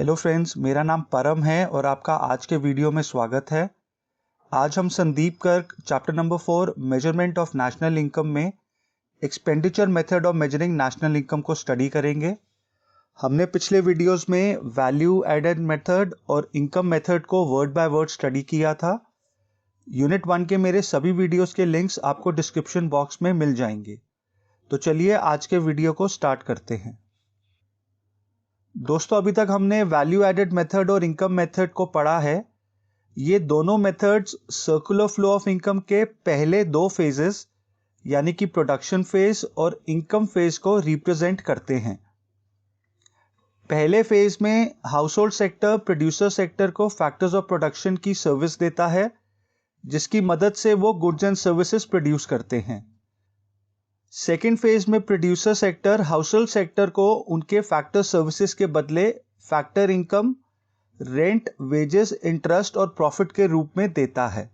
Hello friends, मेरा नाम परम है और आपका आज के वीडियो में स्वागत है। आज हम Sandeep Garg chapter number 4 measurement of national income में expenditure method of measuring national income को स्टडी करेंगे। हमने पिछले वीडियोस में वैल्यू एडेड मेथड और इनकम मेथड को वर्ड बाय वर्ड स्टडी किया था। यूनिट 1 के मेरे सभी वीडियोस के लिंक्स आपको डिस्क्रिप्शन बॉक्स में मिल जाएंगे। तो चलिए आज के वीडियो को स्टार्ट करते हैं। दोस्तों, अभी तक हमने वैल्यू एडेड मेथड और इनकम मेथड को पढ़ा है। ये दोनों methods circular flow of income के पहले दो फेजेस यानी कि प्रोडक्शन फेज और इनकम फेज को रिप्रेजेंट करते हैं। पहले फेज में house hold sector producer sector को फैक्टर्स ऑफ प्रोडक्शन की सर्विस देता है, जिसकी मदद से वो गुड्स एंड सर्विसेज प्रोड्यूस करते हैं। सेकेंड फेज में producer sector house hold sector को उनके फैक्टर सर्विसेज के बदले factor income, rent, wages, interest और प्रॉफिट के रूप में देता है।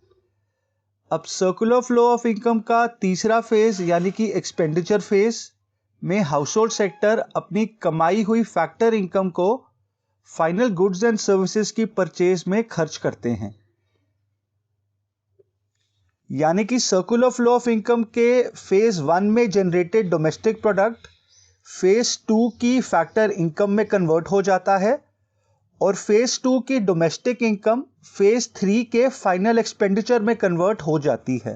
अब सर्कुलर फ्लो ऑफ इनकम का तीसरा फेज यानी कि एक्सपेंडिचर फेज में हाउस होल्ड सेक्टर अपनी कमाई हुई फैक्टर इनकम को फाइनल गुड्स एंड सर्विसेज की परचेज में खर्च करते हैं। यानी कि सर्कुलर फ्लो ऑफ इनकम के फेज 1 में जनरेटेड डोमेस्टिक प्रोडक्ट फेज 2 की फैक्टर इनकम में कन्वर्ट हो जाता है और फेज 2 की डोमेस्टिक इनकम फेज 3 के फाइनल एक्सपेंडिचर में कन्वर्ट हो जाती है।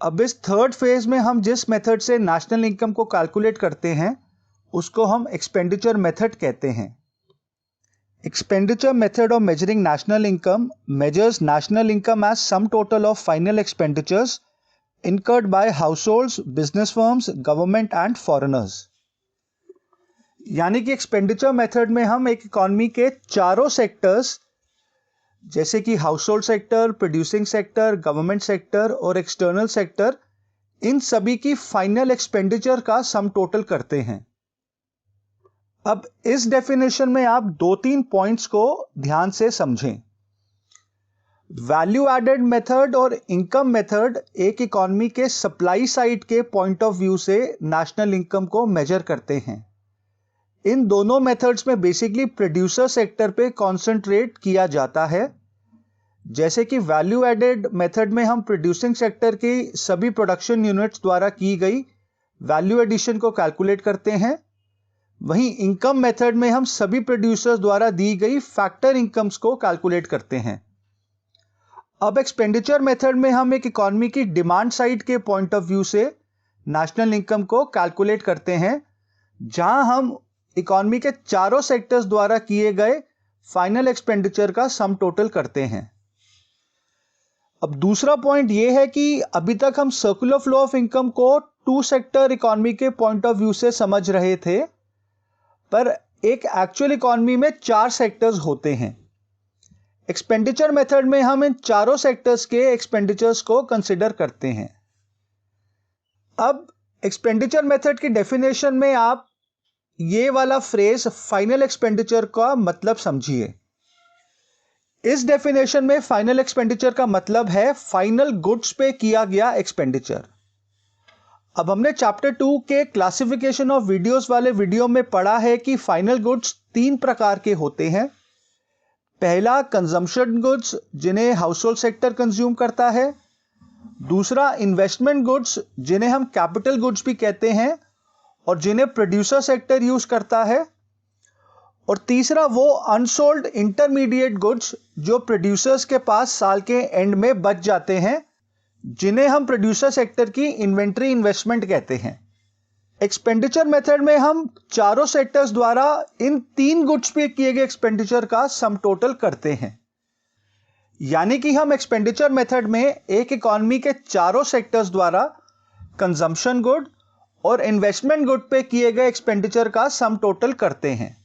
अब इस थर्ड फेज में हम जिस मेथड से नेशनल इनकम को कैलकुलेट करते हैं उसको हम एक्सपेंडिचर मेथड कहते हैं। Expenditure method of measuring national income measures national income as sum total of final expenditures incurred by households, business firms, government and foreigners। यानी कि एक्सपेंडिचर मेथड में हम एक इकोनॉमी के चारों सेक्टर्स जैसे कि house hold sector, producing sector, government sector और एक्सटर्नल सेक्टर, इन सभी की फाइनल एक्सपेंडिचर का सम टोटल करते हैं। अब इस डेफिनेशन में आप 2-3 पॉइंट्स को ध्यान से समझें। वैल्यू एडेड मेथड और इनकम मेथड एक इकोनॉमी के सप्लाई साइड के पॉइंट ऑफ व्यू से नेशनल इनकम को मेजर करते हैं। इन दोनों मेथड्स में बेसिकली प्रोड्यूसर सेक्टर पे कॉन्सेंट्रेट किया जाता है। जैसे कि वैल्यू एडेड मेथड में हम प्रोड्यूसिंग सेक्टर की सभी प्रोडक्शन यूनिट्स द्वारा की गई वैल्यू एडिशन को कैलकुलेट करते हैं, वहीं इनकम मेथड में हम सभी प्रोड्यूसर्स द्वारा दी गई फैक्टर इनकम्स को कैलकुलेट करते हैं। अब एक्सपेंडिचर मेथड में हम एक इकोनॉमी की डिमांड साइड के पॉइंट ऑफ व्यू से नेशनल इनकम को कैलकुलेट करते हैं, जहां हम इकोनॉमी के चारों सेक्टर्स द्वारा किए गए फाइनल एक्सपेंडिचर का सम टोटल करते हैं। अब दूसरा पॉइंट यह है कि अभी तक हम सर्कुलर फ्लो ऑफ इनकम को 2 सेक्टर इकोनॉमी के पॉइंट ऑफ व्यू से समझ रहे थे, पर एक एक्चुअल इकोनॉमी में 4 सेक्टर्स होते हैं। एक्सपेंडिचर मेथड में हम इन चारों सेक्टर्स के एक्सपेंडिचर्स को कंसिडर करते हैं। अब एक्सपेंडिचर मेथड की डेफिनेशन में आप ये वाला फ्रेज फाइनल एक्सपेंडिचर का मतलब समझिए। इस डेफिनेशन में फाइनल एक्सपेंडिचर का मतलब है फाइनल गुड्स पे किया गया एक्सपेंडिचर। अब हमने चैप्टर 2 के क्लासिफिकेशन ऑफ वीडियोस वाले वीडियो में पढ़ा है कि फाइनल गुड्स 3 प्रकार के होते हैं। पहला कंजम्पशन गुड्स, जिन्हें हाउस होल्ड सेक्टर कंज्यूम करता है। दूसरा इन्वेस्टमेंट गुड्स, जिन्हें हम कैपिटल गुड्स भी कहते हैं और जिन्हें प्रोड्यूसर सेक्टर यूज करता है। और तीसरा वो अनसोल्ड इंटरमीडिएट गुड्स जो प्रोड्यूसर्स के पास साल के एंड में बच जाते हैं, जिन्हें हम प्रोड्यूसर सेक्टर की इन्वेंट्री इन्वेस्टमेंट कहते हैं। एक्सपेंडिचर मेथड में हम चारों सेक्टर्स द्वारा इन 3 गुड्स पे किए गए एक्सपेंडिचर का सम टोटल करते हैं। यानी कि हम एक्सपेंडिचर मेथड में एक इकोनॉमी के चारों सेक्टर्स द्वारा कंजम्पशन गुड और इन्वेस्टमेंट गुड पे किए गए एक्सपेंडिचर का सम टोटल करते हैं।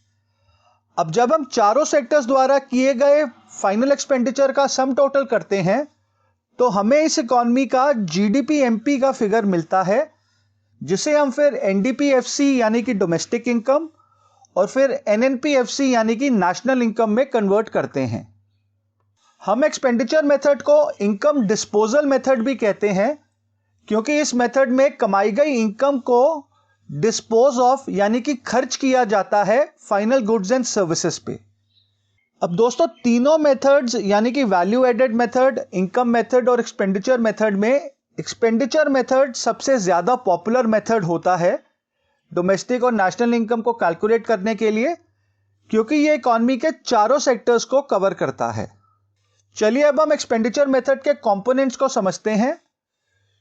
अब जब हम चारों सेक्टर्स द्वारा किए गए फाइनल एक्सपेंडिचर का सम टोटल करते हैं तो हमें इस इकोनॉमी का जीडीपी एमपी का फिगर मिलता है, जिसे हम फिर एनडीपीएफसी यानी कि डोमेस्टिक इनकम और फिर एनएनपीएफसी यानी कि नेशनल इनकम में कन्वर्ट करते हैं। हम एक्सपेंडिचर मेथड को इनकम डिस्पोजल मेथड भी कहते हैं, क्योंकि इस मेथड में कमाई गई इनकम को डिस्पोज ऑफ यानी कि खर्च किया जाता है फाइनल गुड्स एंड सर्विसेज पे। अब दोस्तों तीनों मेथड्स यानी कि value added method, income method और एक्सपेंडिचर मेथड में एक्सपेंडिचर मेथड सबसे ज्यादा पॉपुलर मेथड होता है डोमेस्टिक और नेशनल इनकम को कैलकुलेट करने के लिए, क्योंकि ये इकोनॉमी के चारों सेक्टर्स को कवर करता है। चलिए अब हम एक्सपेंडिचर मेथड के कंपोनेंट्स को समझते हैं।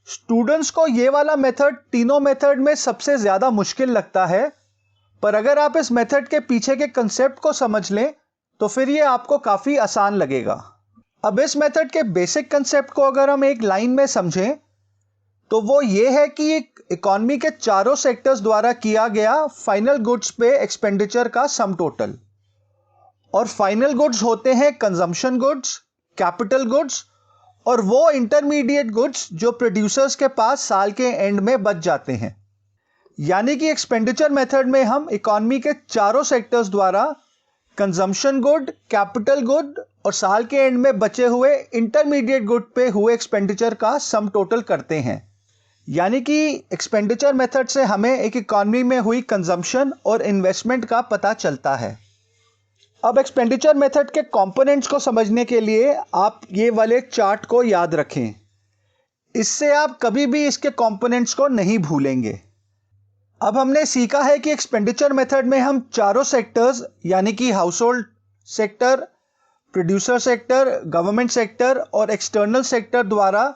स्टूडेंट्स को ये वाला मेथड तीनों मेथड में सबसे ज्यादा मुश्किल लगता है, पर अगर आप इस मेथड के पीछे के कंसेप्ट को समझ लें तो फिर ये आपको काफी आसान लगेगा। अब इस मेथड के बेसिक कंसेप्ट को अगर हम एक लाइन में समझें तो वो ये है कि एक इकोनॉमी के चारों सेक्टर्स द्वारा किया गया फाइनल गुड्स पे एक्सपेंडिचर का सम टोटल, और फाइनल गुड्स होते हैं कंजम्पशन गुड्स, कैपिटल गुड्स और वो इंटरमीडिएट गुड्स जो प्रोड्यूसर्स के पास साल के एंड में बच जाते हैं। यानी कि एक्सपेंडिचर मेथड में हम इकोनॉमी के चारों सेक्टर्स द्वारा कंजम्पशन गुड, कैपिटल गुड और साल के एंड में बचे हुए इंटरमीडिएट गुड पे हुए एक्सपेंडिचर का सम टोटल करते हैं। यानी कि एक्सपेंडिचर मेथड से हमें एक इकोनॉमी में हुई कंजम्पशन और इन्वेस्टमेंट का पता चलता है। अब एक्सपेंडिचर मेथड के कंपोनेंट्स को समझने के लिए आप ये वाले चार्ट को याद रखें, इससे आप कभी भी इसके कंपोनेंट्स को नहीं भूलेंगे। अब हमने सीखा है कि एक्सपेंडिचर मेथड में हम चारों सेक्टर्स यानी कि house hold sector, producer sector, government sector और एक्सटर्नल सेक्टर द्वारा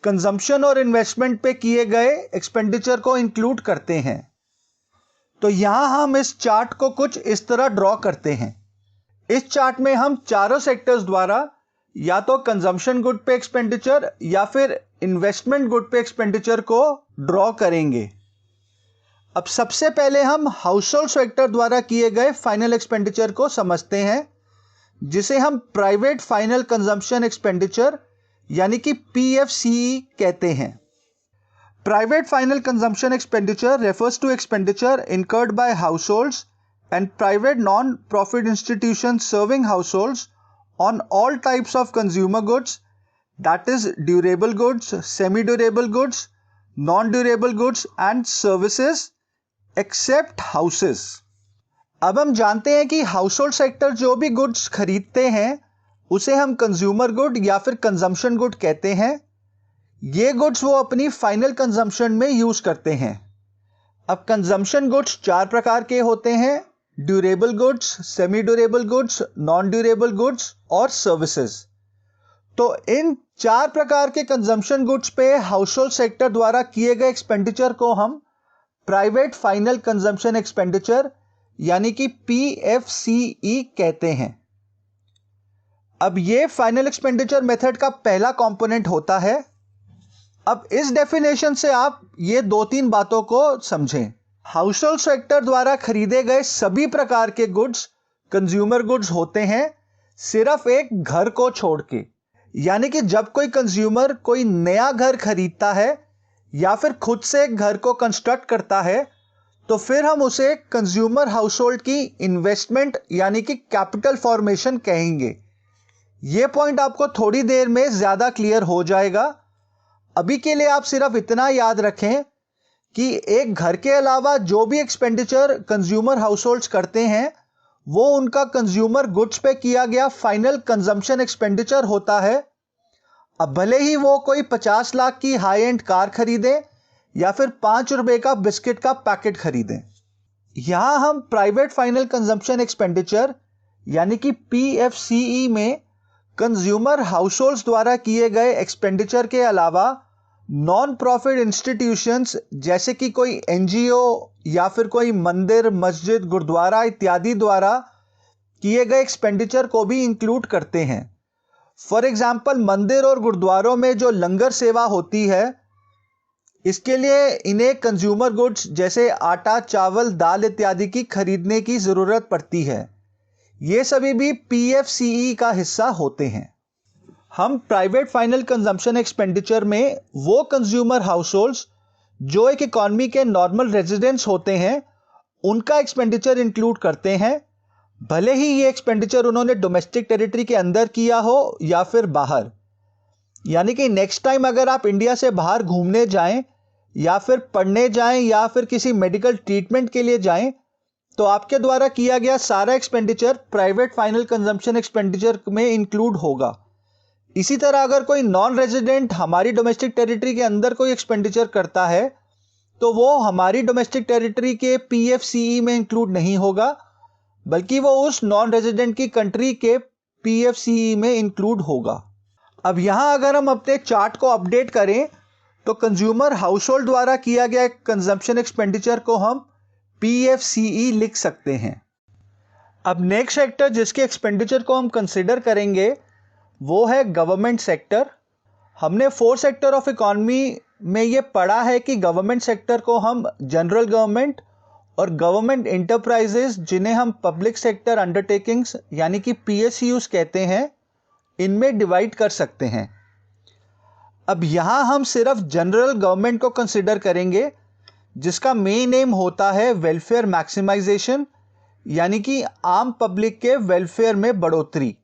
कंजम्पशन और इन्वेस्टमेंट पे किए गए एक्सपेंडिचर को इंक्लूड करते हैं। तो यहां हम इस चार्ट को कुछ इस तरह ड्रॉ करते हैं। इस चार्ट में हम चारों सेक्टर्स द्वारा या तो कंजम्पशन गुड पे एक्सपेंडिचर या फिर इन्वेस्टमेंट गुड पे एक्सपेंडिचर को ड्रॉ करेंगे। अब सबसे पहले हम हाउस होल्ड सेक्टर द्वारा किए गए फाइनल एक्सपेंडिचर को समझते हैं, जिसे हम प्राइवेट फाइनल कंजम्पशन एक्सपेंडिचर यानी कि PFCE कहते हैं। Private final consumption expenditure refers to expenditure incurred by households and private non-profit institutions serving households on all types of consumer goods, that is durable goods, semi-durable goods, non-durable goods and services except houses। अब हम जानते हैं कि household sector जो भी goods खरीदते हैं उसे हम कंज्यूमर गुड या फिर कंजम्पशन गुड कहते हैं। ये गुड्स वो अपनी फाइनल कंजम्पशन में यूज करते हैं। अब कंजम्पशन गुड्स चार प्रकार के होते हैं, durable goods, semi durable goods, non durable goods और सर्विसेज। तो इन चार प्रकार के कंजम्पशन गुड्स पे हाउस होल्ड सेक्टर द्वारा किए गए एक्सपेंडिचर को हम प्राइवेट फाइनल कंजम्पशन एक्सपेंडिचर यानी कि PFCE कहते हैं। अब ये फाइनल एक्सपेंडिचर मेथड का पहला कंपोनेंट होता है। अब इस डेफिनेशन से आप ये दो तीन बातों को समझें। हाउस होल्ड सेक्टर द्वारा खरीदे गए सभी प्रकार के गुड्स कंज्यूमर गुड्स होते हैं, सिर्फ एक घर को छोड़ के। यानी कि जब कोई कंज्यूमर कोई नया घर खरीदता है या फिर खुद से एक घर को कंस्ट्रक्ट करता है तो फिर हम उसे कंज्यूमर हाउस होल्ड की इन्वेस्टमेंट यानी कि कैपिटल फॉर्मेशन कहेंगे। यह पॉइंट आपको थोड़ी देर में ज्यादा क्लियर हो जाएगा। अभी के लिए आप सिर्फ इतना याद रखें कि एक घर के अलावा जो भी एक्सपेंडिचर कंज्यूमर हाउसहोल्ड्स करते हैं वो उनका कंज्यूमर गुड्स पे किया गया फाइनल कंजम्पशन एक्सपेंडिचर होता है। अब भले ही वो कोई 50 लाख की हाई एंड कार खरीदे या फिर 5 रुपए का बिस्किट का पैकेट खरीदें। यहां हम प्राइवेट फाइनल कंजम्पशन एक्सपेंडिचर यानी कि PFCE में कंज्यूमर हाउसहोल्ड्स द्वारा किए गए एक्सपेंडिचर के अलावा नॉन प्रॉफिट इंस्टीट्यूशंस जैसे कि कोई NGO या फिर कोई मंदिर, मस्जिद, गुरुद्वारा इत्यादि द्वारा किए गए एक्सपेंडिचर को भी इंक्लूड करते हैं। फॉर एग्जाम्पल मंदिर और गुरुद्वारों में जो लंगर सेवा होती है इसके लिए इन्हें कंज्यूमर गुड्स जैसे आटा, चावल, दाल इत्यादि की खरीदने की जरूरत पड़ती है। ये सभी भी PFCE का हिस्सा होते हैं। हम प्राइवेट फाइनल कंजम्पशन एक्सपेंडिचर में वो कंज्यूमर हाउसहोल्ड्स जो एक इकोनॉमी के नॉर्मल रेजिडेंट्स होते हैं उनका एक्सपेंडिचर इंक्लूड करते हैं, भले ही ये एक्सपेंडिचर उन्होंने डोमेस्टिक टेरिटरी के अंदर किया हो या फिर बाहर। यानी कि नेक्स्ट टाइम अगर आप इंडिया से बाहर घूमने जाएं या फिर पढ़ने जाएं या फिर किसी मेडिकल ट्रीटमेंट के लिए जाएं, तो आपके द्वारा किया गया सारा expenditure private final consumption expenditure में इंक्लूड होगा। इसी तरह अगर कोई नॉन रेजिडेंट हमारी डोमेस्टिक टेरिटरी के अंदर कोई एक्सपेंडिचर करता है तो वो हमारी डोमेस्टिक टेरिटरी के पीएफसीई में इंक्लूड नहीं होगा, बल्कि वो उस नॉन रेजिडेंट की कंट्री के पीएफसीई में इंक्लूड होगा। अब यहां अगर हम अपने चार्ट को अपडेट करें तो कंज्यूमर हाउसहोल्ड द्वारा किया गया कंजम्पशन एक्सपेंडिचर को हम पीएफसीई लिख सकते हैं। अब नेक्स्ट सेक्टर जिसके एक्सपेंडिचर को हम कंसिडर करेंगे वो है गवर्नमेंट सेक्टर। हमने 4 सेक्टर ऑफ इकोनॉमी में ये पढ़ा है कि गवर्नमेंट सेक्टर को हम जनरल गवर्नमेंट और गवर्नमेंट इंटरप्राइजेस, जिन्हें हम पब्लिक सेक्टर अंडरटेकिंग्स यानी कि पीएसयूज कहते हैं, इनमें डिवाइड कर सकते हैं। अब यहां हम सिर्फ जनरल गवर्नमेंट को कंसिडर करेंगे, जिसका मेन एम होता है वेलफेयर मैक्सिमाइजेशन, यानी कि आम पब्लिक के वेलफेयर में बढ़ोतरी।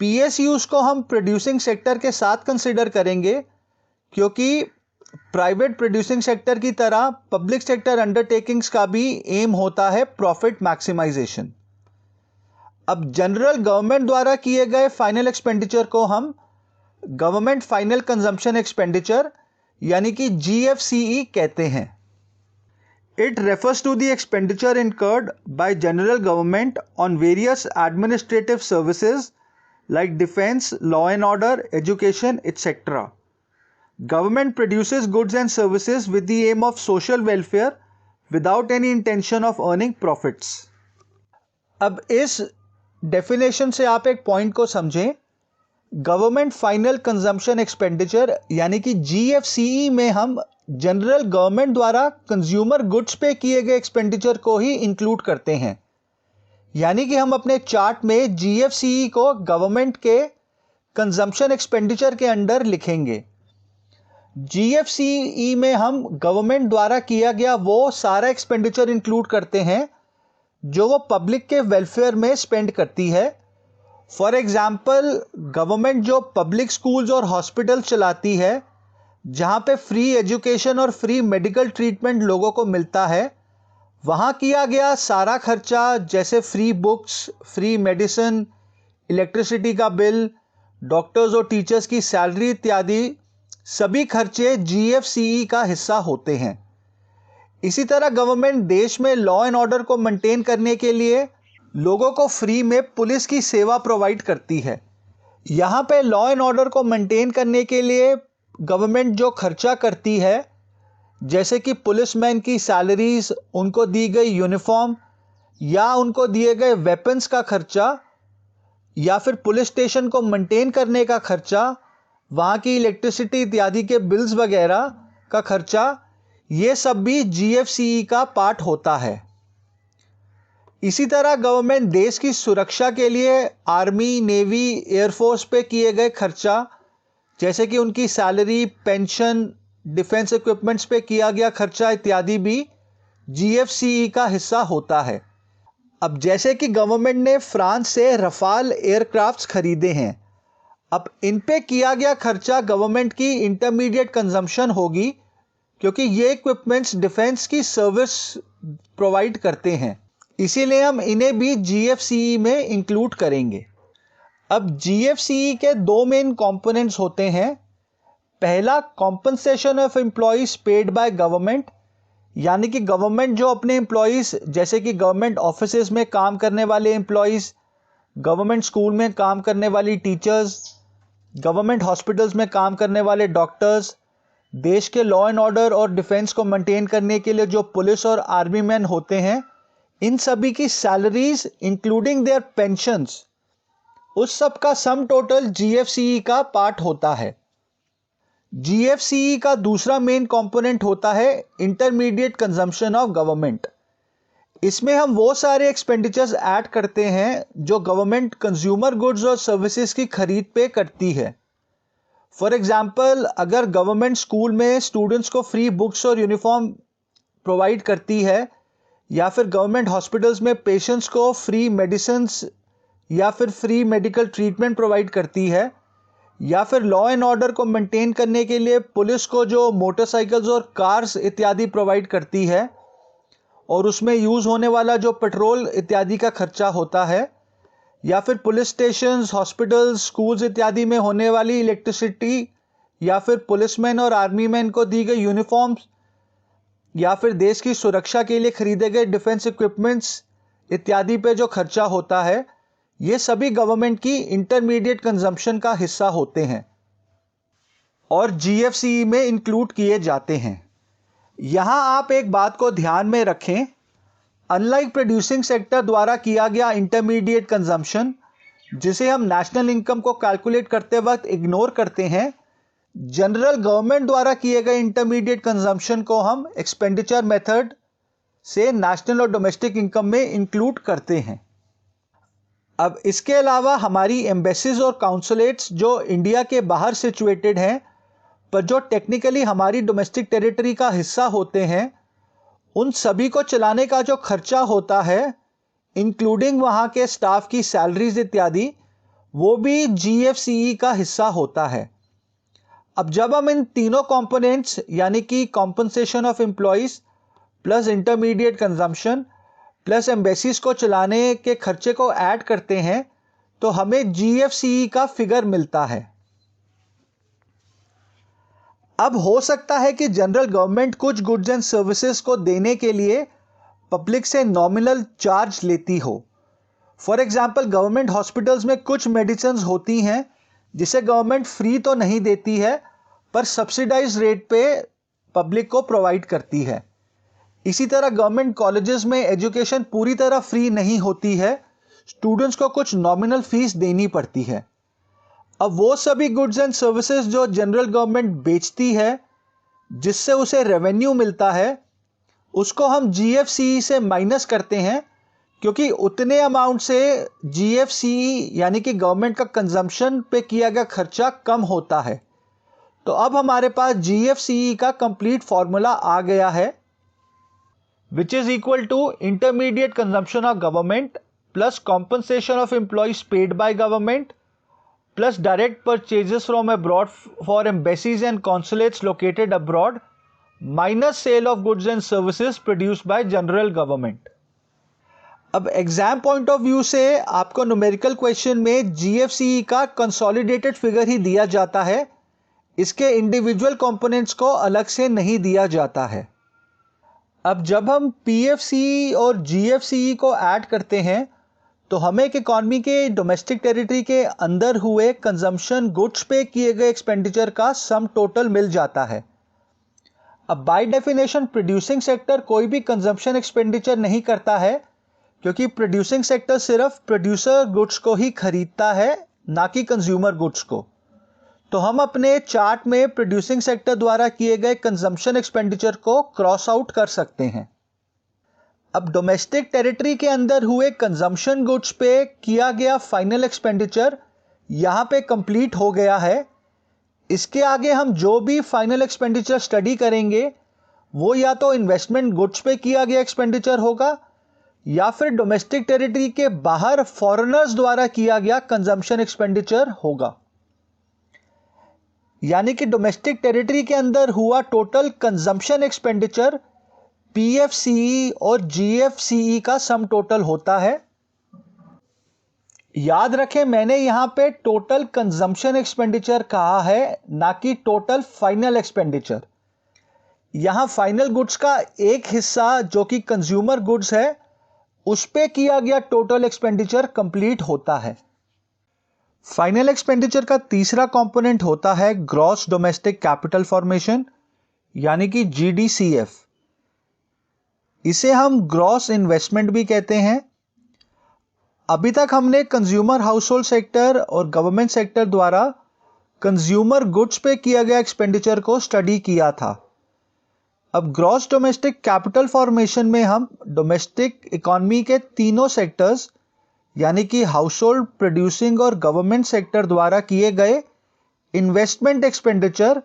पीएसयूज को हम प्रोड्यूसिंग सेक्टर के साथ कंसिडर करेंगे, क्योंकि प्राइवेट प्रोड्यूसिंग सेक्टर की तरह पब्लिक सेक्टर अंडरटेकिंग्स का भी एम होता है प्रॉफिट मैक्सिमाइजेशन। अब जनरल गवर्नमेंट द्वारा किए गए फाइनल एक्सपेंडिचर को हम गवर्नमेंट फाइनल कंजम्पशन एक्सपेंडिचर यानी कि जीएफसीई कहते हैं। It refers to the expenditure incurred by general government on various administrative services like defense, law and order, education, etc. Government produces goods and services with the aim of social welfare without any intention of earning profits. अब इस definition से आप एक point को समझें। Government final consumption expenditure यानी कि जीएफसीई में हम जनरल गवर्नमेंट द्वारा कंज्यूमर गुड्स पे किए गए एक्सपेंडिचर को ही इंक्लूड करते हैं। यानी कि हम अपने चार्ट में जीएफसीई को गवर्नमेंट के कंजम्पशन एक्सपेंडिचर के अंडर लिखेंगे। जीएफसीई में हम गवर्नमेंट द्वारा किया गया वो सारा एक्सपेंडिचर इंक्लूड करते हैं जो वो पब्लिक के वेलफेयर में स्पेंड करती है। फॉर एग्जाम्पल, गवर्नमेंट जो पब्लिक स्कूल्स और हॉस्पिटल चलाती है, जहां पे फ्री एजुकेशन और फ्री मेडिकल ट्रीटमेंट लोगों को मिलता है, वहाँ किया गया सारा खर्चा जैसे free books, free medicine, electricity का बिल, डॉक्टर्स और टीचर्स की सैलरी इत्यादि सभी खर्चे जीएफसीई का हिस्सा होते हैं। इसी तरह गवर्नमेंट देश में लॉ एंड ऑर्डर को मेंटेन करने के लिए लोगों को फ्री में पुलिस की सेवा प्रोवाइड करती है। यहाँ पे लॉ एंड ऑर्डर को मेंटेन करने के लिए गवर्नमेंट जो खर्चा करती है, जैसे कि पुलिसमैन की सैलरीज, उनको दी गई यूनिफॉर्म या उनको दिए गए वेपन्स का खर्चा, या फिर पुलिस स्टेशन को मेंटेन करने का खर्चा, वहाँ की इलेक्ट्रिसिटी इत्यादि के बिल्स वगैरह का खर्चा, ये सब भी जीएफसीई का पार्ट होता है। इसी तरह गवर्नमेंट देश की सुरक्षा के लिए आर्मी, नेवी, एयरफोर्स पे किए गए खर्चा, जैसे कि उनकी सैलरी, पेंशन, डिफेंस इक्विपमेंट्स पे किया गया खर्चा इत्यादि भी जीएफसीई का हिस्सा होता है। अब जैसे कि गवर्नमेंट ने फ्रांस से रफाल एयरक्राफ्ट्स खरीदे हैं, अब इन पे किया गया खर्चा गवर्नमेंट की इंटरमीडिएट कंजम्पशन होगी, क्योंकि ये इक्विपमेंट्स डिफेंस की सर्विस प्रोवाइड करते हैं, इसीलिए हम इन्हें भी जीएफसीई में इंक्लूड करेंगे। अब जीएफसीई के 2 मेन कंपोनेंट्स होते हैं। पहला, compensation of employees paid by government, यानी कि गवर्नमेंट जो अपने एम्प्लॉइज, जैसे कि गवर्नमेंट ऑफिसेज में काम करने वाले एम्प्लॉइज, गवर्नमेंट स्कूल में काम करने वाली टीचर्स, गवर्नमेंट हॉस्पिटल्स में काम करने वाले डॉक्टर्स, देश के लॉ एंड ऑर्डर और डिफेंस को मेंटेन करने के लिए जो पुलिस और आर्मी मैन होते हैं, इन सभी की सैलरीज इंक्लूडिंग देयर पेंशन्स, उस सब का सम टोटल जीएफसीई का पार्ट होता है। जीएफसीई का दूसरा मेन कंपोनेंट होता है इंटरमीडिएट कंजम्पशन ऑफ गवर्नमेंट। इसमें हम वो सारे एक्सपेंडिचर्स ऐड करते हैं जो गवर्नमेंट कंज्यूमर गुड्स और सर्विसेज की खरीद पे करती है। फॉर एग्जाम्पल, अगर गवर्नमेंट स्कूल में स्टूडेंट्स को फ्री बुक्स और यूनिफॉर्म प्रोवाइड करती है, या फिर गवर्नमेंट हॉस्पिटल्स में पेशेंट्स को फ्री मेडिसिन्स या फिर फ्री मेडिकल ट्रीटमेंट प्रोवाइड करती है, या फिर लॉ एंड ऑर्डर को मेंटेन करने के लिए पुलिस को जो मोटरसाइकिल्स और कार्स इत्यादि प्रोवाइड करती है और उसमें यूज होने वाला जो पेट्रोल इत्यादि का खर्चा होता है, या फिर पुलिस स्टेशंस, हॉस्पिटल्स, स्कूल्स इत्यादि में होने वाली इलेक्ट्रिसिटी, या फिर पुलिसमैन और आर्मी मैन को दी गई यूनिफॉर्म्स, या फिर देश की सुरक्षा के लिए खरीदे गए डिफेंस इक्विपमेंट्स इत्यादि पे जो खर्चा होता है, ये सभी गवर्नमेंट की इंटरमीडिएट कंजम्पशन का हिस्सा होते हैं और जीएफसीई में इंक्लूड किए जाते हैं। यहां आप एक बात को ध्यान में रखें, अनलाइक प्रोड्यूसिंग सेक्टर द्वारा किया गया इंटरमीडिएट कंजम्पशन, जिसे हम नेशनल इनकम को कैलकुलेट करते वक्त इग्नोर करते हैं, जनरल गवर्नमेंट द्वारा किए गए इंटरमीडिएट कंजम्पशन को हम एक्सपेंडिचर मेथड से नेशनल और डोमेस्टिक इनकम में इंक्लूड करते हैं। अब इसके अलावा हमारी एम्बेसीज और काउंसुलेट्स जो इंडिया के बाहर सिचुएटेड हैं पर जो टेक्निकली हमारी डोमेस्टिक टेरिटरी का हिस्सा होते हैं, उन सभी को चलाने का जो खर्चा होता है, इंक्लूडिंग वहाँ के स्टाफ की सैलरीज इत्यादि, वो भी जीएफसीई का हिस्सा होता है। अब जब हम इन तीनों कंपोनेंट्स यानी कि compensation of employees plus intermediate consumption plus embassies को चलाने के खर्चे को ऐड करते हैं तो हमें जीएफसीई का फिगर मिलता है। अब हो सकता है कि जनरल गवर्नमेंट कुछ गुड्स एंड सर्विसेज को देने के लिए पब्लिक से नॉमिनल चार्ज लेती हो। फॉर एग्जाम्पल, गवर्नमेंट हॉस्पिटल्स में कुछ मेडिसिन होती हैं जिसे गवर्नमेंट फ्री तो नहीं देती है पर सब्सिडाइज रेट पे पब्लिक को प्रोवाइड करती है। इसी तरह गवर्नमेंट कॉलेजेस में एजुकेशन पूरी तरह फ्री नहीं होती है, स्टूडेंट्स को कुछ नॉमिनल फीस देनी पड़ती है। अब वो सभी गुड्स एंड सर्विसेज जो जनरल गवर्नमेंट बेचती है, जिससे उसे रेवेन्यू मिलता है, उसको हम जीएफसीई से माइनस करते हैं, क्योंकि उतने अमाउंट से जीएफसीई यानी कि गवर्नमेंट का कंजम्पशन पे किया गया खर्चा कम होता है। तो अब हमारे पास जीएफसीई का कंप्लीट फॉर्मूला आ गया है, which is equal to intermediate consumption of government plus compensation of employees paid by government plus direct purchases from abroad for embassies and consulates located abroad minus sale of goods and services produced by general government। अब exam point of view से आपको numerical question में जीएफसीई का consolidated figure ही दिया जाता है, इसके individual components को अलग से नहीं दिया जाता है। अब जब हम पीएफसीई और जीएफसीई को ऐड करते हैं तो हमें एक इकॉनमी के डोमेस्टिक टेरिटरी के अंदर हुए कंजम्पशन गुड्स पे किए गए एक्सपेंडिचर का सम टोटल मिल जाता है। अब बाय डेफिनेशन प्रोड्यूसिंग सेक्टर कोई भी कंजम्पशन एक्सपेंडिचर नहीं करता है, क्योंकि प्रोड्यूसिंग सेक्टर सिर्फ प्रोड्यूसर गुड्स को ही खरीदता है, ना कि कंज्यूमर गुड्स को। तो हम अपने चार्ट में प्रोड्यूसिंग सेक्टर द्वारा किए गए कंजम्पशन एक्सपेंडिचर को क्रॉस आउट कर सकते हैं। अब डोमेस्टिक टेरिटरी के अंदर हुए कंजम्पशन गुड्स पे किया गया फाइनल एक्सपेंडिचर यहाँ पे कंप्लीट हो गया है। इसके आगे हम जो भी फाइनल एक्सपेंडिचर स्टडी करेंगे वो या तो इन्वेस्टमेंट गुड्स पे किया गया एक्सपेंडिचर होगा या फिर डोमेस्टिक टेरिटरी के बाहर फॉरेनर्स द्वारा किया गया कंजम्पशन एक्सपेंडिचर होगा। यानी कि डोमेस्टिक टेरिटरी के अंदर हुआ टोटल कंजम्पशन एक्सपेंडिचर पीएफसीई और जीएफसीई का सम टोटल होता है। याद रखें, मैंने यहां पे टोटल कंजम्पशन एक्सपेंडिचर कहा है, ना कि टोटल फाइनल एक्सपेंडिचर। यहां फाइनल गुड्स का एक हिस्सा जो कि कंज्यूमर गुड्स है, उस पे किया गया टोटल एक्सपेंडिचर कंप्लीट होता है। फाइनल एक्सपेंडिचर का तीसरा कंपोनेंट होता है ग्रॉस डोमेस्टिक कैपिटल फॉर्मेशन यानी कि जीडीसीएफ। इसे हम ग्रॉस इन्वेस्टमेंट भी कहते हैं। अभी तक हमने कंज्यूमर हाउस होल्ड सेक्टर और गवर्नमेंट सेक्टर द्वारा कंज्यूमर गुड्स पे किया गया एक्सपेंडिचर को स्टडी किया था। अब ग्रॉस डोमेस्टिक कैपिटल फॉर्मेशन में हम डोमेस्टिक इकोनॉमी के तीनों सेक्टर्स यानी कि हाउस होल्ड, प्रोड्यूसिंग और गवर्नमेंट सेक्टर द्वारा किए गए इन्वेस्टमेंट एक्सपेंडिचर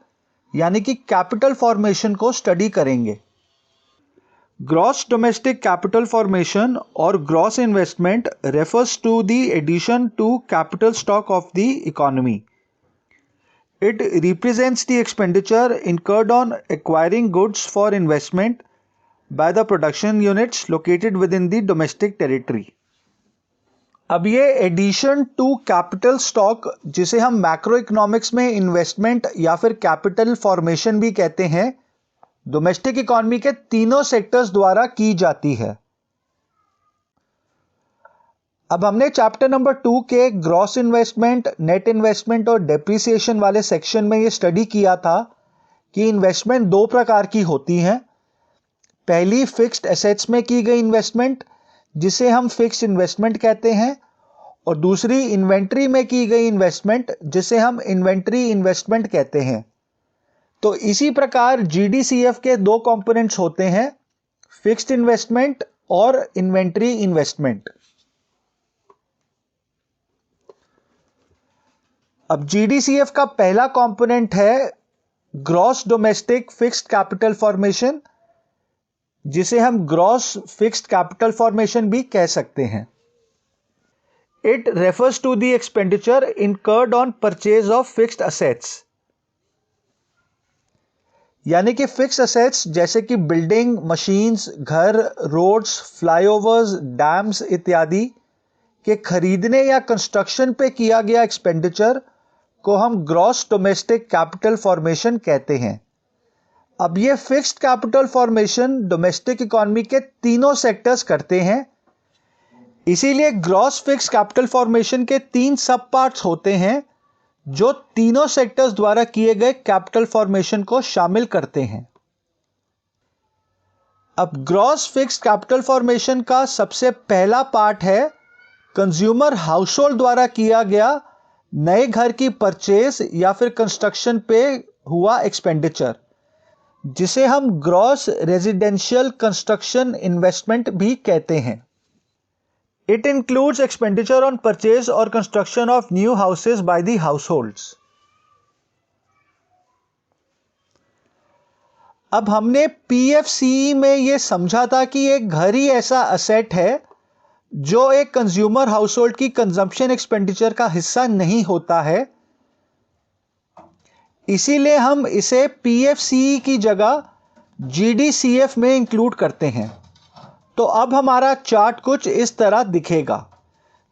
यानी कि कैपिटल फॉर्मेशन को स्टडी करेंगे। ग्रॉस डोमेस्टिक कैपिटल फॉर्मेशन और gross investment refers to the addition to capital stock of the economy. It represents the expenditure incurred on acquiring goods for investment by the production units located within the domestic territory. अब ये addition to capital stock, जिसे हम macro economics में investment या फिर capital formation भी कहते हैं, डोमेस्टिक इकोनॉमी के तीनों सेक्टर्स द्वारा की जाती है। अब हमने चैप्टर नंबर 2 के ग्रॉस इन्वेस्टमेंट, नेट इन्वेस्टमेंट और डेप्रिसिएशन वाले सेक्शन में ये स्टडी किया था कि इन्वेस्टमेंट दो प्रकार की होती हैं। पहली फिक्स्ड एसेट्स में की गई इन्वेस्टमेंट, जिसे हम फिक्स्ड इन्वेस्टमेंट कहते हैं, और दूसरी इन्वेंट्री में की गई इन्वेस्टमेंट, जिसे हम इन्वेंट्री इन्वेस्टमेंट कहते हैं। तो इसी प्रकार जीडीसीएफ के दो कंपोनेंट्स होते हैं, फिक्स्ड इन्वेस्टमेंट और इन्वेंट्री इन्वेस्टमेंट। अब जीडीसीएफ का पहला कंपोनेंट है gross domestic fixed capital formation, जिसे हम ग्रॉस फिक्स्ड कैपिटल फॉर्मेशन भी कह सकते हैं। It refers to the expenditure incurred on purchase of fixed assets, यानी कि फिक्स्ड असेट्स जैसे कि बिल्डिंग, मशीन्स, घर, रोड्स, फ्लाईओवर्स, डैम्स इत्यादि के खरीदने या कंस्ट्रक्शन पे किया गया एक्सपेंडिचर को हम ग्रॉस डोमेस्टिक कैपिटल फॉर्मेशन कहते हैं। अब ये fixed capital formation domestic economy के तीनों सेक्टर्स करते हैं, इसीलिए ग्रॉस फिक्स्ड कैपिटल फॉर्मेशन के 3 सब पार्ट्स होते हैं जो तीनों सेक्टर्स द्वारा किए गए कैपिटल फॉर्मेशन को शामिल करते हैं। अब ग्रॉस फिक्स्ड कैपिटल फॉर्मेशन का सबसे पहला पार्ट है कंज्यूमर हाउसहोल्ड द्वारा किया गया नए घर की परचेज या फिर कंस्ट्रक्शन पे हुआ एक्सपेंडिचर, जिसे हम ग्रॉस रेजिडेंशियल कंस्ट्रक्शन इन्वेस्टमेंट भी कहते हैं। It includes expenditure on purchase और construction of new houses by the households. अब हमने पीएफसीई में यह समझा था कि एक घर ही ऐसा असेट है जो एक कंज्यूमर हाउसहोल्ड की कंजम्पशन एक्सपेंडिचर का हिस्सा नहीं होता है, इसीलिए हम इसे पीएफसीई की जगह जीडीसीएफ में इंक्लूड करते हैं। तो अब हमारा चार्ट कुछ इस तरह दिखेगा,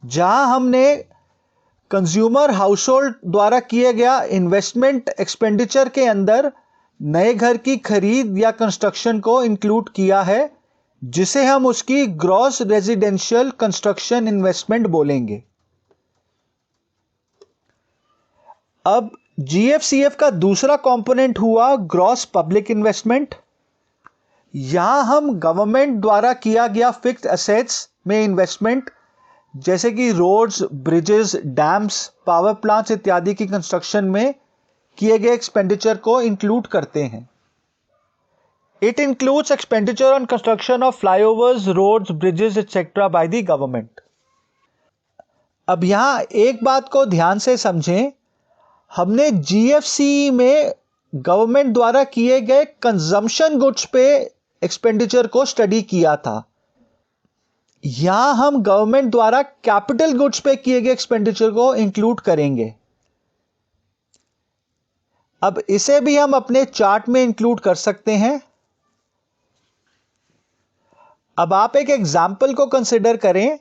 जहां हमने कंज्यूमर हाउसहोल्ड द्वारा किए गया इन्वेस्टमेंट एक्सपेंडिचर के अंदर नए घर की खरीद या कंस्ट्रक्शन को इंक्लूड किया है, जिसे हम उसकी ग्रॉस रेजिडेंशियल कंस्ट्रक्शन इन्वेस्टमेंट बोलेंगे। अब जीएफसीएफ का दूसरा कंपोनेंट हुआ ग्रॉस पब्लिक इन्वेस्टमेंट। यहां हम गवर्नमेंट द्वारा किया गया फिक्स्ड एसेट्स में इन्वेस्टमेंट, जैसे कि roads, bridges, dams, power plants इत्यादि की कंस्ट्रक्शन में किए गए एक्सपेंडिचर को इंक्लूड करते हैं। It includes expenditure on construction of flyovers, roads, bridges, etc. by the government. अब यहां एक बात को ध्यान से समझें, हमने जीएफसी में गवर्नमेंट द्वारा किए गए कंजम्पशन गुड्स पे एक्सपेंडिचर को स्टडी किया था। यहां हम गवर्नमेंट द्वारा कैपिटल गुड्स पे किए गए एक्सपेंडिचर को इंक्लूड करेंगे। अब इसे भी हम अपने चार्ट में इंक्लूड कर सकते हैं। अब आप एक एग्जाम्पल को कंसिडर करें,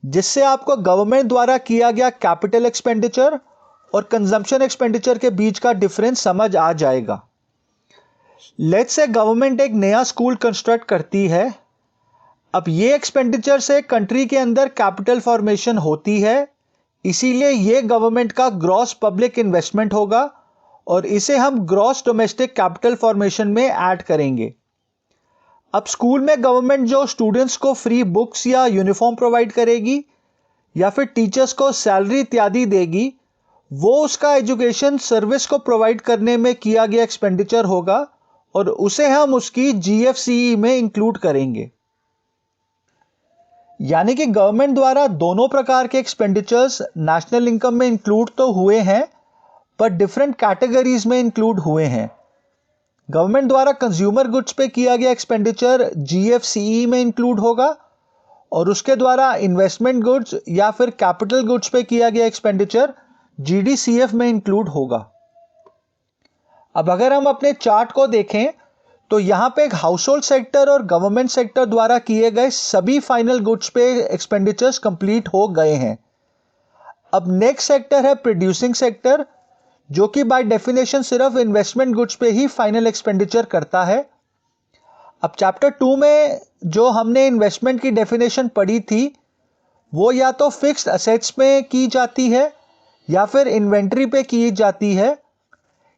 जिससे आपको गवर्नमेंट द्वारा किया गया कैपिटल एक्सपेंडिचर और कंजम्पशन एक्सपेंडिचर के बीच का डिफरेंस समझ आ जाएगा। लेट्स से गवर्नमेंट एक नया स्कूल कंस्ट्रक्ट करती है। अब ये एक्सपेंडिचर से कंट्री के अंदर कैपिटल फॉर्मेशन होती है, इसीलिए ये गवर्नमेंट का ग्रॉस पब्लिक इन्वेस्टमेंट होगा और इसे हम ग्रॉस डोमेस्टिक कैपिटल फॉर्मेशन में ऐड करेंगे। अब स्कूल में गवर्नमेंट जो स्टूडेंट्स को फ्री बुक्स या यूनिफॉर्म प्रोवाइड करेगी या फिर टीचर्स को सैलरी इत्यादि देगी, वो उसका एजुकेशन सर्विस को प्रोवाइड करने में किया गया एक्सपेंडिचर होगा और उसे हम उसकी जीएफसीई में इंक्लूड करेंगे। यानी कि गवर्नमेंट द्वारा दोनों प्रकार के एक्सपेंडिचर्स नेशनल इनकम में इंक्लूड तो हुए हैं, पर डिफरेंट कैटेगरीज में इंक्लूड हुए हैं। गवर्नमेंट द्वारा कंज्यूमर गुड्स पे किया गया एक्सपेंडिचर जीएफसीई में इंक्लूड होगा और उसके द्वारा इन्वेस्टमेंट गुड्स या फिर कैपिटल गुड्स पे किया गया एक्सपेंडिचर जीडीसीएफ में इंक्लूड होगा। अब अगर हम अपने चार्ट को देखें तो यहाँ पे एक हाउस होल्ड सेक्टर और गवर्नमेंट सेक्टर द्वारा किए गए सभी फाइनल गुड्स पे एक्सपेंडिचर्स कंप्लीट हो गए हैं। अब नेक्स्ट सेक्टर है प्रोड्यूसिंग सेक्टर, जो कि बाय डेफिनेशन सिर्फ इन्वेस्टमेंट गुड्स पे ही फाइनल एक्सपेंडिचर करता है। अब चैप्टर 2 में जो हमने इन्वेस्टमेंट की डेफिनेशन पढ़ी थी वो या तो फिक्स्ड असेट्स में की जाती है या फिर इन्वेंट्री पे की जाती है।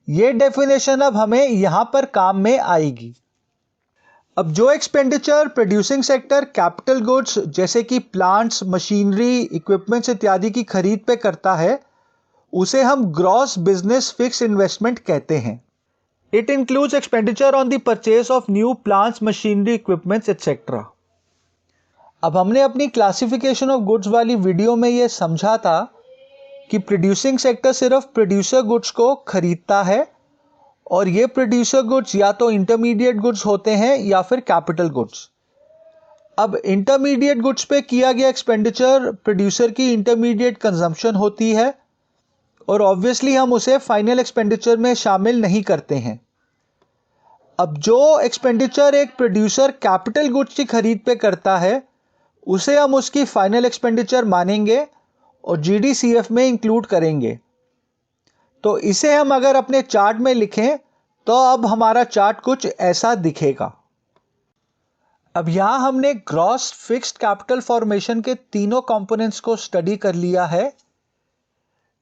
ये डेफिनेशन अब हमें यहां पर काम में आएगी। अब जो expenditure producing sector capital goods जैसे कि प्लांट्स, मशीनरी, इक्विपमेंट्स इत्यादि की खरीद पे करता है उसे हम ग्रॉस बिजनेस फिक्स्ड इन्वेस्टमेंट कहते हैं। It includes expenditure on the purchase of new plants, machinery, equipments etcetera. अब हमने अपनी क्लासिफिकेशन ऑफ गुड्स वाली वीडियो में यह समझा था कि प्रोड्यूसिंग सेक्टर सिर्फ प्रोड्यूसर गुड्स को खरीदता है और ये प्रोड्यूसर गुड्स या तो इंटरमीडिएट गुड्स होते हैं या फिर कैपिटल गुड्स। अब इंटरमीडिएट गुड्स पे किया गया एक्सपेंडिचर प्रोड्यूसर की इंटरमीडिएट कंजम्पशन होती है और ऑब्वियसली हम उसे फाइनल एक्सपेंडिचर में शामिल नहीं करते हैं। अब जो एक्सपेंडिचर एक प्रोड्यूसर कैपिटल गुड्स की खरीद पे करता है उसे हम उसकी फाइनल एक्सपेंडिचर मानेंगे और जीडीसीएफ में इंक्लूड करेंगे। तो इसे हम अगर अपने चार्ट में लिखें तो अब हमारा चार्ट कुछ ऐसा दिखेगा। अब यहां हमने ग्रॉस फिक्स्ड कैपिटल फॉर्मेशन के तीनों कंपोनेंट्स को स्टडी कर लिया है,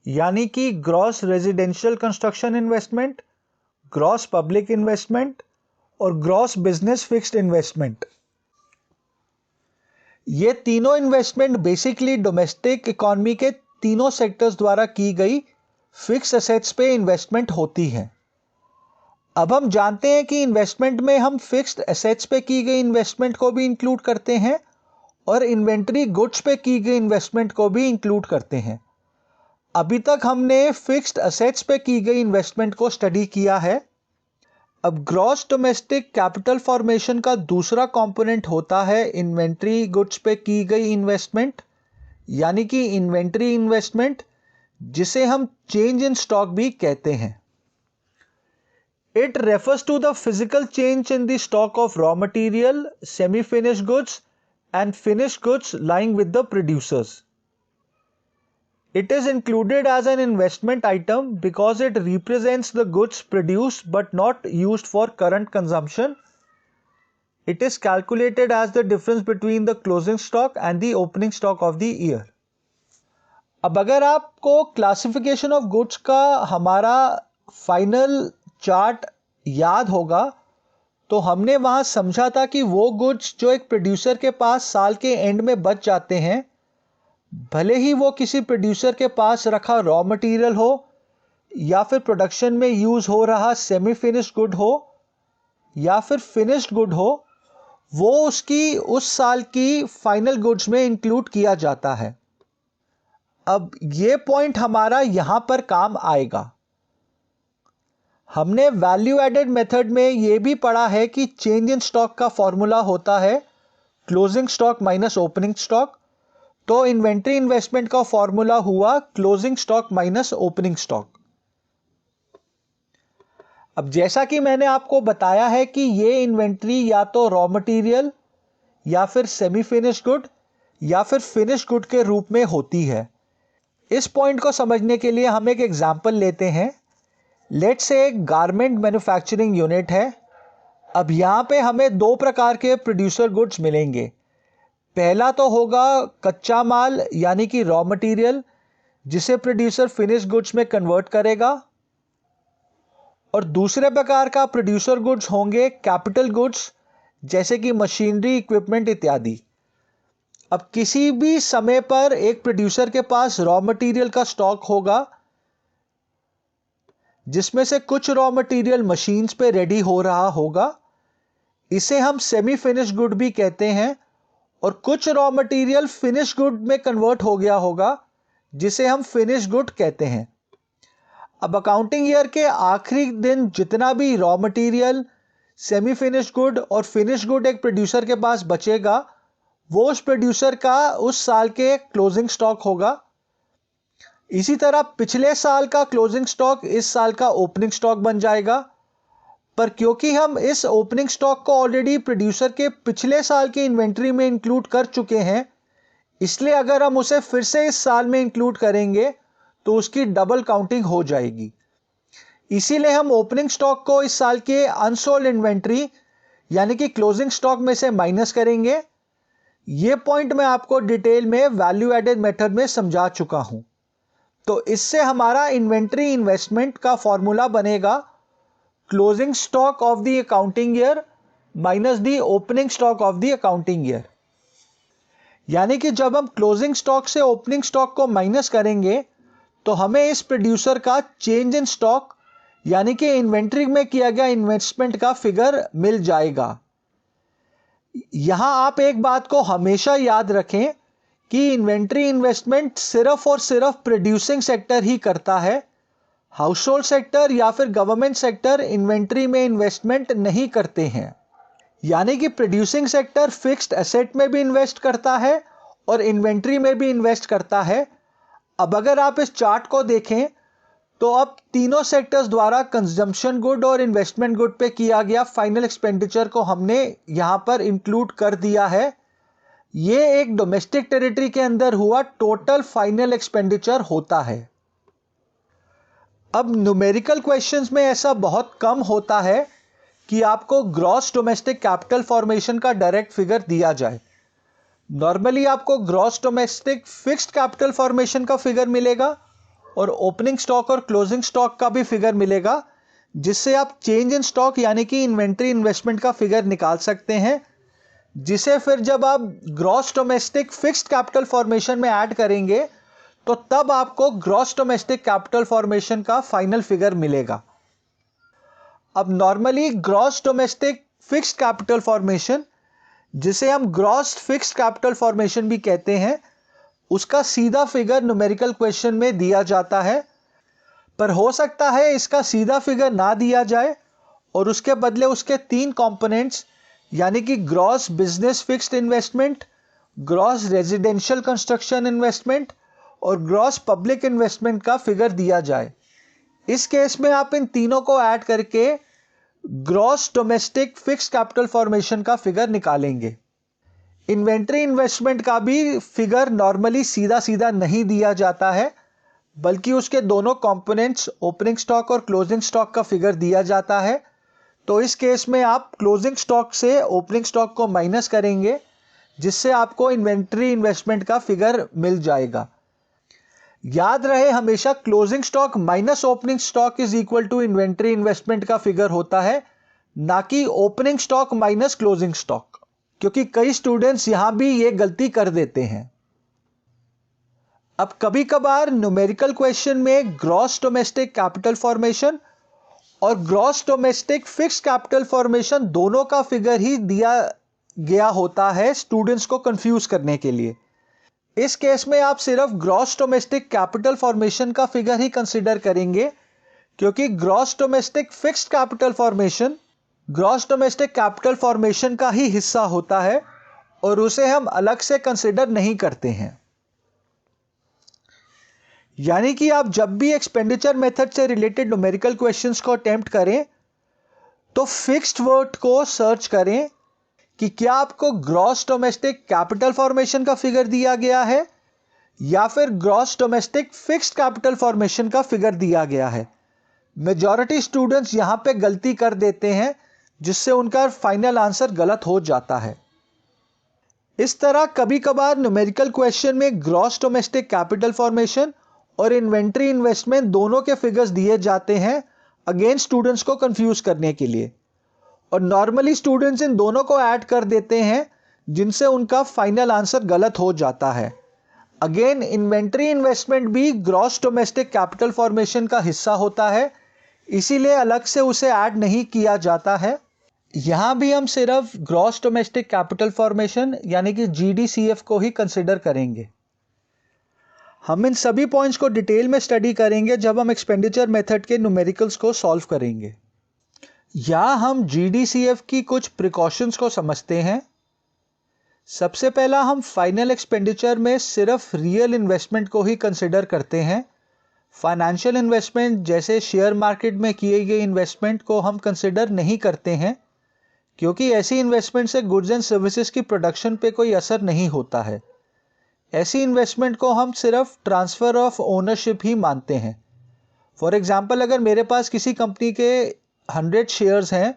यानी कि gross residential construction investment, gross public investment और ग्रॉस बिजनेस फिक्स्ड इन्वेस्टमेंट। ये तीनों इन्वेस्टमेंट बेसिकली डोमेस्टिक इकोनॉमी के तीनों सेक्टर्स द्वारा की गई फिक्स एसेट्स पे इन्वेस्टमेंट होती है। अब हम जानते हैं कि इन्वेस्टमेंट में हम फिक्स्ड एसेट्स पे की गई इन्वेस्टमेंट को भी इंक्लूड करते हैं और इन्वेंट्री गुड्स पे की गई इन्वेस्टमेंट को भी इंक्लूड करते हैं। अभी तक हमने फिक्स्ड एसेट्स पे की गई इन्वेस्टमेंट को स्टडी किया है। अब ग्रॉस डोमेस्टिक कैपिटल फॉर्मेशन का दूसरा कंपोनेंट होता है इन्वेंट्री गुड्स पे की गई इन्वेस्टमेंट, यानी कि इन्वेंट्री इन्वेस्टमेंट, जिसे हम चेंज इन स्टॉक भी कहते हैं। It refers to the physical change in the stock of raw material, semi finished goods and finished goods lying with the producers. It is included as an investment item because it represents the goods produced but not used for current consumption. It is calculated as the difference between the closing stock and the opening stock of the year. अब अगर आपको classification of goods का हमारा final chart याद होगा तो हमने वहां समझा था कि वो गुड्स जो एक प्रोड्यूसर के पास साल के एंड में बच जाते हैं, भले ही वो किसी प्रोड्यूसर के पास रखा रॉ मटेरियल हो या फिर प्रोडक्शन में यूज हो रहा सेमी फिनिश्ड गुड हो या फिर फिनिश्ड गुड हो, वो उसकी उस साल की फाइनल गुड्स में इंक्लूड किया जाता है। अब ये पॉइंट हमारा यहां पर काम आएगा। हमने वैल्यू एडेड मेथड में यह भी पढ़ा है कि चेंज इन स्टॉक का फॉर्मूला होता है closing stock minus opening stock. तो इन्वेंट्री इन्वेस्टमेंट का फॉर्मूला हुआ closing stock minus opening stock. अब जैसा कि मैंने आपको बताया है कि ये इन्वेंट्री या तो रॉ मटेरियल या फिर सेमी फिनिश गुड या फिर फिनिश गुड के रूप में होती है। इस पॉइंट को समझने के लिए हम एक एग्जांपल लेते हैं। लेट्स से एक गारमेंट मैन्युफैक्चरिंग यूनिट है। अब यहां पे हमें दो प्रकार के प्रोड्यूसर गुड्स मिलेंगे। पहला तो होगा कच्चा माल यानी कि रॉ मटेरियल, जिसे प्रोड्यूसर फिनिश गुड्स में कन्वर्ट करेगा, और दूसरे प्रकार का प्रोड्यूसर गुड्स होंगे कैपिटल गुड्स, जैसे कि मशीनरी, इक्विपमेंट इत्यादि। अब किसी भी समय पर एक प्रोड्यूसर के पास रॉ मटेरियल का स्टॉक होगा जिसमें से कुछ रॉ मटेरियल मशीन्स पे रेडी हो रहा होगा, इसे हम सेमी फिनिश गुड भी कहते हैं, और कुछ रॉ मटेरियल फिनिश गुड में कन्वर्ट हो गया होगा जिसे हम फिनिश गुड कहते हैं। अब अकाउंटिंग ईयर के आखिरी दिन जितना भी raw material, semi finish good और फिनिश गुड एक प्रोड्यूसर के पास बचेगा, वो उस प्रोड्यूसर का उस साल के क्लोजिंग स्टॉक होगा। इसी तरह पिछले साल का क्लोजिंग स्टॉक इस साल का ओपनिंग स्टॉक बन जाएगा, पर क्योंकि हम इस ओपनिंग स्टॉक को ऑलरेडी प्रोड्यूसर के पिछले साल की इन्वेंट्री में इंक्लूड कर चुके हैं, इसलिए अगर हम उसे फिर से इस साल में इंक्लूड करेंगे तो उसकी डबल काउंटिंग हो जाएगी। इसीलिए हम ओपनिंग स्टॉक को इस साल के अनसोल्ड इन्वेंट्री यानी कि क्लोजिंग स्टॉक में से माइनस करेंगे। यह पॉइंट मैं आपको डिटेल में वैल्यू एडेड मेथड में समझा चुका हूं। तो इससे हमारा इन्वेंट्री इन्वेस्टमेंट का फॉर्मूला बनेगा closing stock of the accounting year minus the opening stock of the accounting year. यानी कि जब हम क्लोजिंग स्टॉक से ओपनिंग स्टॉक को माइनस करेंगे तो हमें इस प्रोड्यूसर का चेंज इन स्टॉक यानी कि इन्वेंट्री में किया गया इन्वेस्टमेंट का फिगर मिल जाएगा। यहां आप एक बात को हमेशा याद रखें कि इन्वेंट्री इन्वेस्टमेंट सिर्फ और सिर्फ प्रोड्यूसिंग सेक्टर ही करता है। हाउस होल्ड सेक्टर या फिर गवर्नमेंट सेक्टर इन्वेंट्री में इन्वेस्टमेंट नहीं करते हैं। यानी कि प्रोड्यूसिंग सेक्टर फिक्स्ड एसेट में भी इन्वेस्ट करता है और इन्वेंट्री में भी इन्वेस्ट करता है। अब अगर आप इस चार्ट को देखें तो अब तीनों सेक्टर्स द्वारा कंजम्पशन गुड और इन्वेस्टमेंट गुड पे किया गया फाइनल एक्सपेंडिचर को हमने यहां पर इंक्लूड कर दिया है। यह एक डोमेस्टिक टेरिटरी के अंदर हुआ टोटल फाइनल एक्सपेंडिचर होता है। अब न्यूमेरिकल क्वेश्चंस में ऐसा बहुत कम होता है कि आपको ग्रॉस डोमेस्टिक कैपिटल फॉर्मेशन का डायरेक्ट फिगर दिया जाए। नॉर्मली आपको gross domestic fixed capital formation का फिगर मिलेगा और ओपनिंग स्टॉक और क्लोजिंग स्टॉक का भी फिगर मिलेगा, जिससे आप चेंज इन स्टॉक यानी कि इन्वेंट्री इन्वेस्टमेंट का फिगर निकाल सकते हैं, जिसे फिर जब आप gross domestic fixed capital formation में ऐड करेंगे तो तब आपको ग्रॉस डोमेस्टिक कैपिटल फॉर्मेशन का फाइनल फिगर मिलेगा। अब normally gross domestic fixed capital formation, जिसे हम ग्रॉस फिक्स्ड कैपिटल फॉर्मेशन भी कहते हैं, उसका सीधा फिगर न्यूमेरिकल क्वेश्चन में दिया जाता है। पर हो सकता है इसका सीधा फिगर ना दिया जाए और उसके बदले उसके तीन कंपोनेंट्स यानी कि gross business fixed investment, gross residential construction investment और ग्रॉस पब्लिक इन्वेस्टमेंट का फिगर दिया जाए। इस केस में आप इन तीनों को ऐड करके gross domestic fixed capital formation का फिगर निकालेंगे। इन्वेंट्री इन्वेस्टमेंट का भी फिगर नॉर्मली सीधा सीधा नहीं दिया जाता है, बल्कि उसके दोनों कंपोनेंट्स ओपनिंग स्टॉक और क्लोजिंग स्टॉक का फिगर दिया जाता है। तो इस केस में आप क्लोजिंग स्टॉक से ओपनिंग स्टॉक को माइनस करेंगे, जिससे आपको इन्वेंट्री इन्वेस्टमेंट का फिगर मिल जाएगा। याद रहे हमेशा closing stock minus opening stock is equal to inventory investment का फिगर होता है, ना कि opening stock minus closing stock, क्योंकि कई स्टूडेंट्स यहां भी ये गलती कर देते हैं। अब कभी कभार न्यूमेरिकल क्वेश्चन में ग्रॉस डोमेस्टिक कैपिटल फॉर्मेशन और gross domestic fixed capital formation दोनों का फिगर ही दिया गया होता है स्टूडेंट्स को कंफ्यूज करने के लिए। इस केस में आप सिर्फ ग्रॉस डोमेस्टिक कैपिटल फॉर्मेशन का फिगर ही कंसीडर करेंगे, क्योंकि gross domestic fixed capital formation gross domestic capital formation का ही हिस्सा होता है और उसे हम अलग से कंसीडर नहीं करते हैं। यानी कि आप जब भी एक्सपेंडिचर मेथड से रिलेटेड न्यूमेरिकल क्वेश्चंस को अटेम्प्ट करें तो फिक्स्ड वर्ड को सर्च करें कि क्या आपको ग्रॉस डोमेस्टिक कैपिटल फॉर्मेशन का फिगर दिया गया है या फिर gross domestic fixed capital formation का फिगर दिया गया है। मेजॉरिटी स्टूडेंट्स यहां पे गलती कर देते हैं, जिससे उनका फाइनल आंसर गलत हो जाता है। इस तरह कभी कभार न्यूमेरिकल क्वेश्चन में ग्रॉस डोमेस्टिक कैपिटल फॉर्मेशन और इन्वेंट्री इन्वेस्टमेंट दोनों के फिगर्स दिए जाते हैं, अगेन स्टूडेंट्स को कंफ्यूज करने के लिए, और नॉर्मली स्टूडेंट्स इन दोनों को ऐड कर देते हैं, जिनसे उनका फाइनल आंसर गलत हो जाता है। अगेन इन्वेंट्री इन्वेस्टमेंट भी ग्रॉस डोमेस्टिक कैपिटल फॉर्मेशन का हिस्सा होता है, इसीलिए अलग से उसे ऐड नहीं किया जाता है। यहां भी हम सिर्फ ग्रॉस डोमेस्टिक कैपिटल फॉर्मेशन यानी कि GDCF को ही कंसिडर करेंगे। हम इन सभी पॉइंट्स को डिटेल में स्टडी करेंगे जब हम एक्सपेंडिचर मेथड के न्यूमेरिकल्स को सॉल्व करेंगे। यहां हम GDCF की कुछ प्रिकॉशंस को समझते हैं। सबसे पहला, हम फाइनल एक्सपेंडिचर में सिर्फ रियल इन्वेस्टमेंट को ही कंसिडर करते हैं, फाइनेंशियल इन्वेस्टमेंट जैसे शेयर मार्केट में किए गए इन्वेस्टमेंट को हम कंसिडर नहीं करते हैं, क्योंकि ऐसी इन्वेस्टमेंट से गुड्स एंड सर्विसेज की प्रोडक्शन पे कोई असर नहीं होता है। ऐसी इन्वेस्टमेंट को हम सिर्फ ट्रांसफ़र ऑफ ओनरशिप ही मानते हैं। फॉर एग्जांपल, अगर मेरे पास किसी कंपनी के 100 शेयर्स हैं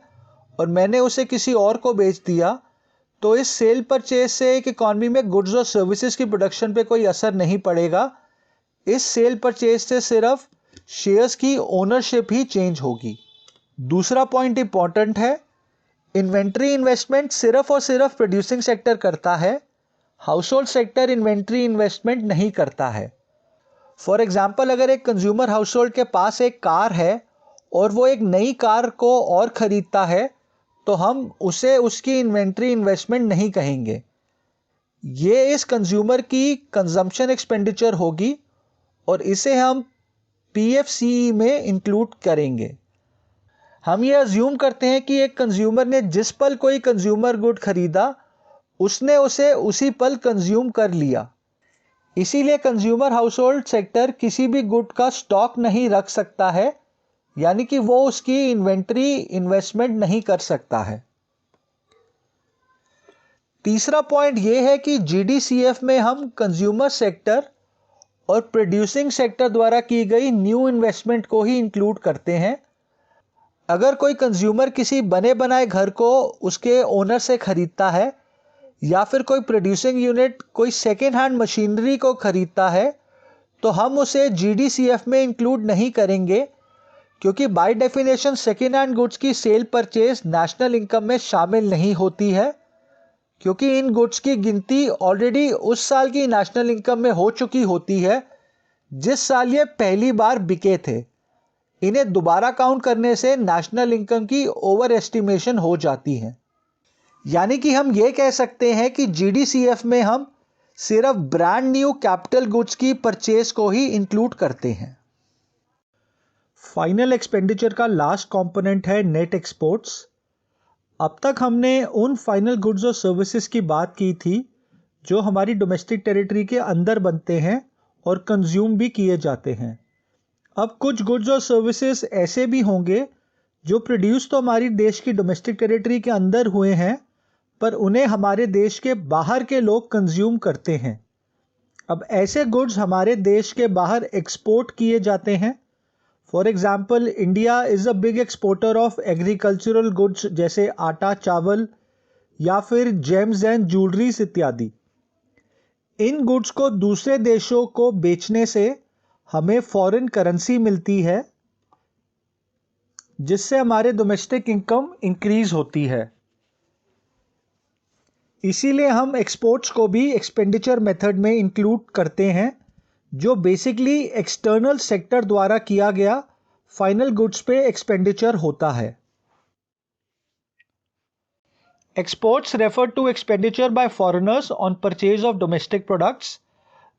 और मैंने उसे किसी और को बेच दिया, तो इस सेल परचेज से एक इकॉनमी में गुड्स और सर्विसेज की प्रोडक्शन पे कोई असर नहीं पड़ेगा। इस सेल परचेज से सिर्फ शेयर्स की ओनरशिप ही चेंज होगी। दूसरा पॉइंट इंपॉर्टेंट है, इन्वेंट्री इन्वेस्टमेंट सिर्फ और सिर्फ प्रोड्यूसिंग सेक्टर करता है, हाउसहोल्ड सेक्टर इन्वेंट्री इन्वेस्टमेंट नहीं करता है। फॉर एग्जाम्पल, अगर एक कंज्यूमर हाउसहोल्ड के पास एक कार है और वो एक नई कार को और ख़रीदता है, तो हम उसे उसकी इन्वेंट्री इन्वेस्टमेंट नहीं कहेंगे। ये इस कंज्यूमर की कंजम्पशन एक्सपेंडिचर होगी और इसे हम PFCE में इंक्लूड करेंगे। हम ये अज्यूम करते हैं कि एक कंज्यूमर ने जिस पल कोई कंज्यूमर गुड खरीदा, उसने उसे उसी पल कंज्यूम कर लिया। इसीलिए कंज्यूमर हाउसहोल्ड सेक्टर किसी भी गुड का स्टॉक नहीं रख सकता है, यानी कि वो उसकी इन्वेंट्री इन्वेस्टमेंट नहीं कर सकता है। तीसरा पॉइंट ये है कि GDCF में हम कंज्यूमर सेक्टर और प्रोड्यूसिंग सेक्टर द्वारा की गई न्यू इन्वेस्टमेंट को ही इंक्लूड करते हैं। अगर कोई कंज्यूमर किसी बने बनाए घर को उसके ओनर से खरीदता है, या फिर कोई प्रोड्यूसिंग यूनिट कोई सेकेंड हैंड मशीनरी को खरीदता है, तो हम उसे GDCF में इंक्लूड नहीं करेंगे, क्योंकि by definition second hand goods की सेल परचेज नेशनल इनकम में शामिल नहीं होती है, क्योंकि इन गुड्स की गिनती ऑलरेडी उस साल की नेशनल इनकम में हो चुकी होती है जिस साल ये पहली बार बिके थे। इन्हें दोबारा काउंट करने से नेशनल इनकम की ओवर एस्टिमेशन हो जाती है। यानी कि हम ये कह सकते हैं कि GDCF में हम सिर्फ ब्रांड न्यू कैपिटल गुड्स की परचेज को ही इंक्लूड करते हैं। फाइनल एक्सपेंडिचर का लास्ट कंपोनेंट है नेट एक्सपोर्ट्स। अब तक हमने उन फाइनल गुड्स और सर्विसेज की बात की थी जो हमारी डोमेस्टिक टेरिटरी के अंदर बनते हैं और कंज्यूम भी किए जाते हैं। अब कुछ गुड्स और सर्विसेज ऐसे भी होंगे जो प्रोड्यूस तो हमारी देश की डोमेस्टिक टेरिटरी के अंदर हुए हैं, पर उन्हें हमारे देश के बाहर के लोग कंज्यूम करते हैं। अब ऐसे गुड्स हमारे देश के बाहर एक्सपोर्ट किए जाते हैं। For example, India is a big exporter of agricultural goods जैसे आटा, चावल या फिर जेम्स एंड ज्वेलरीज इत्यादि। इन गुड्स को दूसरे देशों को बेचने से हमें फॉरेन करेंसी मिलती है, जिससे हमारे डोमेस्टिक इनकम इंक्रीज होती है। इसीलिए हम एक्सपोर्ट्स को भी एक्सपेंडिचर मेथड में इंक्लूड करते हैं, जो बेसिकली एक्सटर्नल सेक्टर द्वारा किया गया फाइनल गुड्स पे एक्सपेंडिचर होता है। Exports refer to expenditure by foreigners on purchase of domestic products.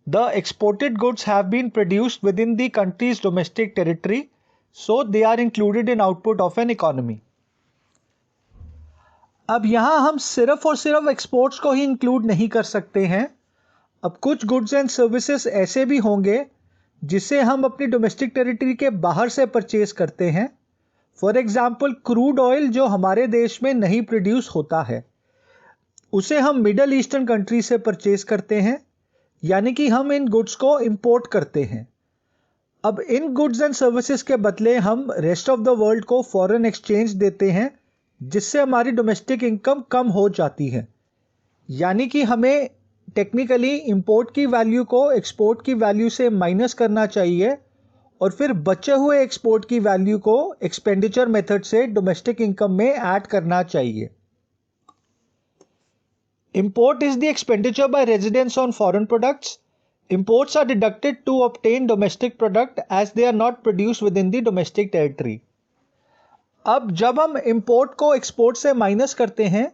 The exported goods have been produced within the country's domestic territory, so they are included in output of an economy. अब यहाँ हम सिर्फ और सिर्फ exports को ही include नहीं कर सकते हैं। अब कुछ गुड्स एंड सर्विसेज ऐसे भी होंगे जिसे हम अपनी डोमेस्टिक टेरिटरी के बाहर से परचेज करते हैं। फॉर एग्जाम्पल, क्रूड ऑयल जो हमारे देश में नहीं प्रोड्यूस होता है, उसे हम मिडल ईस्टर्न कंट्री से परचेज करते हैं, यानी कि हम इन गुड्स को इंपोर्ट करते हैं। अब इन गुड्स एंड सर्विसेज के बदले हम रेस्ट ऑफ द वर्ल्ड को फॉरेन एक्सचेंज देते हैं, जिससे हमारी डोमेस्टिक इनकम कम हो जाती है। यानी कि हमें टेक्निकली इंपोर्ट की वैल्यू को एक्सपोर्ट की वैल्यू से माइनस करना चाहिए और फिर बचे हुए एक्सपोर्ट की वैल्यू को एक्सपेंडिचर मेथड से डोमेस्टिक इनकम में ऐड करना चाहिए। Import is the expenditure by residents on foreign products. Imports are deducted to obtain domestic product as they are not produced within the domestic territory. अब जब हम import को export से minus करते हैं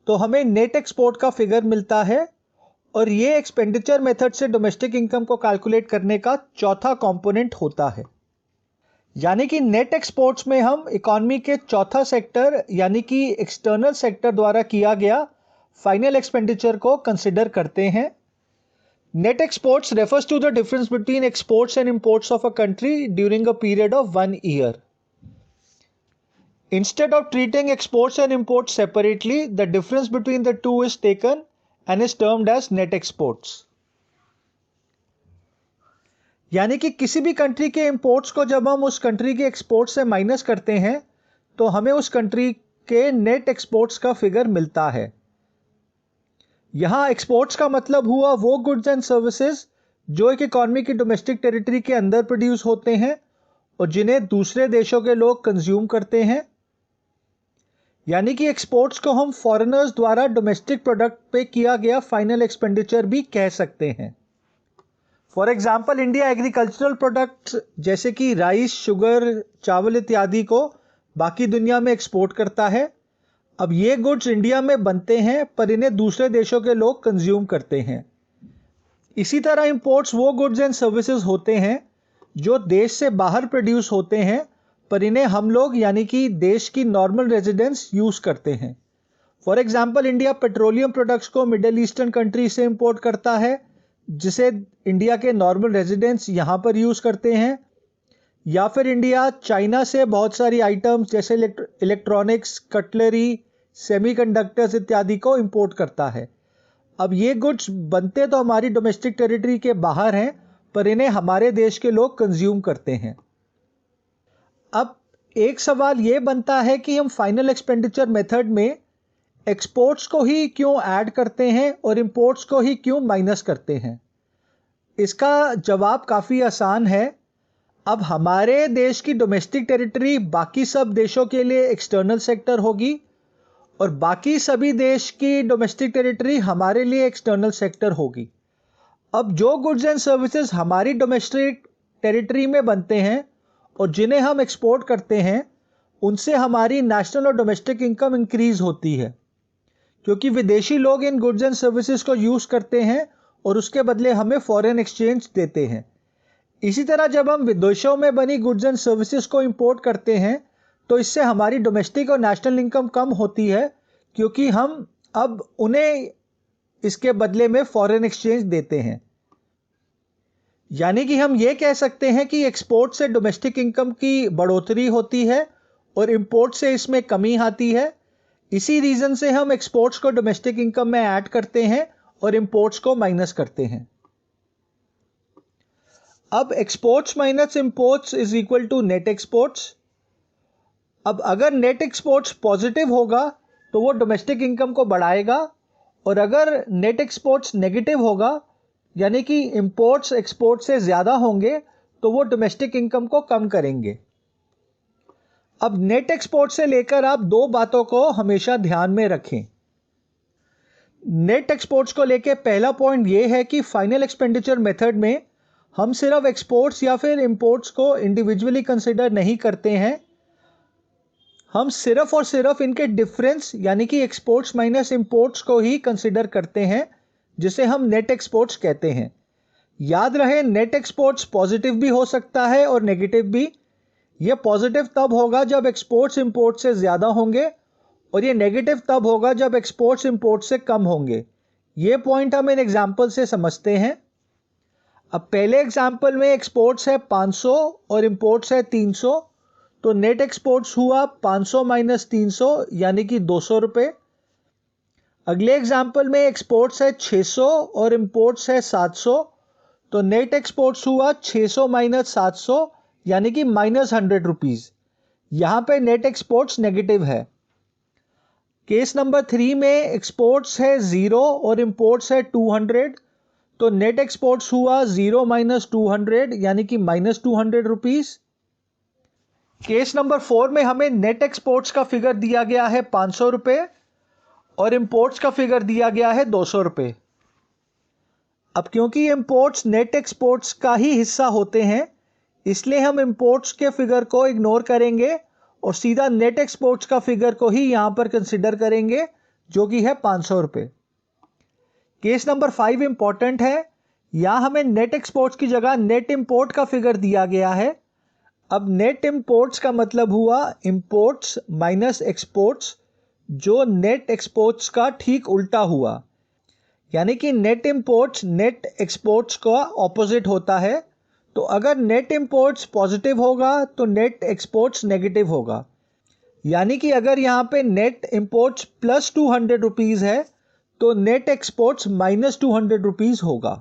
तो हमें नेट एक्सपोर्ट का फिगर मिलता है, और ये एक्सपेंडिचर मेथड से डोमेस्टिक इनकम को कैलकुलेट करने का चौथा कंपोनेंट होता है। यानी कि नेट एक्सपोर्ट्स में हम इकॉनमी के चौथा सेक्टर यानी कि एक्सटर्नल सेक्टर द्वारा किया गया फाइनल एक्सपेंडिचर को कंसिडर करते हैं। Net exports refers to the difference between exports and imports of a country during a period of 1 year. Instead of treating exports and imports separately, the difference between the two is taken and is termed as net exports. यानी कि किसी भी country के imports को जब हम उस country के एक्सपोर्ट से माइनस करते हैं तो हमें उस कंट्री के नेट एक्सपोर्ट्स का फिगर मिलता है। यहां एक्सपोर्ट्स का मतलब हुआ वो गुड्स एंड सर्विसेज जो एक इकॉनमी की डोमेस्टिक टेरिटरी के अंदर प्रोड्यूस होते हैं और जिन्हें दूसरे देशों के लोग कंज्यूम करते हैं। यानी कि एक्सपोर्ट्स को हम फॉरेनर्स द्वारा डोमेस्टिक प्रोडक्ट पे किया गया फाइनल एक्सपेंडिचर भी कह सकते हैं। For example, India agricultural products जैसे कि राइस, शुगर, चावल इत्यादि को बाकी दुनिया में एक्सपोर्ट करता है। अब ये गुड्स इंडिया में बनते हैं पर इन्हें दूसरे देशों के लोग कंज्यूम करते हैं। इसी तरह इंपोर्ट्स वो गुड्स एंड सर्विसेज होते हैं जो देश से बाहर प्रोड्यूस होते हैं पर इन्हें हम लोग यानी कि देश की नॉर्मल रेजिडेंस यूज करते हैं। For example, India petroleum products को मिडिल ईस्टर्न कंट्री से इंपोर्ट करता है जिसे इंडिया के नॉर्मल रेजिडेंट्स यहां पर यूज करते हैं, या फिर इंडिया चाइना से बहुत सारी आइटम्स जैसे इलेक्ट्रॉनिक्स, कटलरी, सेमीकंडक्टर्स इत्यादि को इंपोर्ट करता है। अब ये गुड्स बनते तो हमारी डोमेस्टिक टेरिटरी के बाहर हैं पर इन्हें हमारे देश के लोग कंज्यूम करते हैं। अब एक सवाल ये बनता है कि हम फाइनल एक्सपेंडिचर मेथड में एक्सपोर्ट्स को ही क्यों ऐड करते हैं और इंपोर्ट्स को ही क्यों माइनस करते हैं। इसका जवाब काफ़ी आसान है। अब हमारे देश की डोमेस्टिक टेरिटरी बाकी सब देशों के लिए एक्सटर्नल सेक्टर होगी और बाकी सभी देश की डोमेस्टिक टेरिटरी हमारे लिए एक्सटर्नल सेक्टर होगी। अब जो गुड्स एंड सर्विसेज हमारी डोमेस्टिक टेरिटरी में बनते हैं और जिन्हें हम एक्सपोर्ट करते हैं उनसे हमारी नेशनल और डोमेस्टिक इनकम इंक्रीज होती है क्योंकि विदेशी लोग इन गुड्स एंड सर्विसेज को यूज करते हैं और उसके बदले हमें फॉरेन एक्सचेंज देते हैं। इसी तरह जब हम विदेशों में बनी गुड्स एंड सर्विसेज को इंपोर्ट करते हैं तो इससे हमारी डोमेस्टिक और नेशनल इनकम कम होती है क्योंकि हम अब उन्हें इसके बदले में फॉरेन एक्सचेंज देते हैं। यानी कि हम ये कह सकते हैं कि एक्सपोर्ट से डोमेस्टिक इनकम की बढ़ोतरी होती है और इंपोर्ट से इसमें कमी आती है। इसी रीजन से हम एक्सपोर्ट्स को डोमेस्टिक इनकम में ऐड करते हैं और इंपोर्ट्स को माइनस करते हैं। अब exports minus imports is equal to net exports. अब अगर नेट एक्सपोर्ट्स पॉजिटिव होगा तो वो डोमेस्टिक इनकम को बढ़ाएगा और अगर नेट एक्सपोर्ट्स नेगेटिव होगा यानी कि इंपोर्ट्स एक्सपोर्ट से ज्यादा होंगे तो वो डोमेस्टिक इनकम को कम करेंगे। अब नेट एक्सपोर्ट से लेकर आप दो बातों को हमेशा ध्यान में रखें। नेट एक्सपोर्ट्स को लेकर पहला पॉइंट यह है कि फाइनल एक्सपेंडिचर मेथड में हम सिर्फ एक्सपोर्ट्स या फिर इंपोर्ट्स को इंडिविजुअली कंसिडर नहीं करते हैं, हम सिर्फ और सिर्फ इनके डिफरेंस यानी कि एक्सपोर्ट्स माइनस इंपोर्ट्स को ही कंसिडर करते हैं जिसे हम नेट एक्सपोर्ट्स कहते हैं। याद रहे, नेट एक्सपोर्ट्स पॉजिटिव भी हो सकता है और नेगेटिव भी। यह पॉजिटिव तब होगा जब एक्सपोर्ट्स इंपोर्ट से ज्यादा होंगे और ये नेगेटिव तब होगा जब एक्सपोर्ट्स इंपोर्ट से कम होंगे। ये पॉइंट हम इन एग्जाम्पल से समझते हैं। अब पहले एग्जाम्पल में एक्सपोर्ट्स है 500 और इंपोर्ट्स है 300, तो नेट एक्सपोर्ट्स हुआ 500 माइनस 300 यानी कि 200 रुपये। अगले एग्जाम्पल में एक्सपोर्ट्स है 600 और इंपोर्ट्स है 700, तो नेट एक्सपोर्ट्स हुआ 600 माइनस 700 यानी कि माइनस 100 रुपीज। यहां पे नेट एक्सपोर्ट्स नेगेटिव है। केस नंबर 3 में एक्सपोर्ट्स है 0 और इंपोर्ट्स है 200, तो नेट एक्सपोर्ट्स हुआ 0 माइनस 200 यानी कि माइनस 200 रुपीज। केस नंबर 4 में हमें नेट एक्सपोर्ट्स का फिगर दिया गया है 500 रुपये और इंपोर्ट्स का फिगर दिया गया है 200 रुपये। अब क्योंकि इंपोर्ट्स नेट एक्सपोर्ट्स का ही हिस्सा होते हैं इसलिए हम इंपोर्ट्स के फिगर को इग्नोर करेंगे और सीधा नेट एक्सपोर्ट्स का फिगर को ही यहां पर कंसिडर करेंगे जो कि है 500 रुपये। केस नंबर 5 इंपॉर्टेंट है। यहां हमें नेट एक्सपोर्ट्स की जगह नेट इंपोर्ट का फिगर दिया गया है। अब नेट इंपोर्ट्स का मतलब हुआ इंपोर्ट्स माइनस एक्सपोर्ट्स, जो नेट एक्सपोर्ट्स का ठीक उल्टा हुआ। यानी कि नेट इंपोर्ट्स नेट एक्सपोर्ट्स का ऑपोजिट होता है। तो अगर नेट इंपोर्ट्स पॉजिटिव होगा तो नेट एक्सपोर्ट्स नेगेटिव होगा। यानी कि अगर यहाँ पे नेट इंपोर्ट्स प्लस 200 रुपीज़ है तो नेट एक्सपोर्ट्स माइनस 200 रुपीज़ होगा।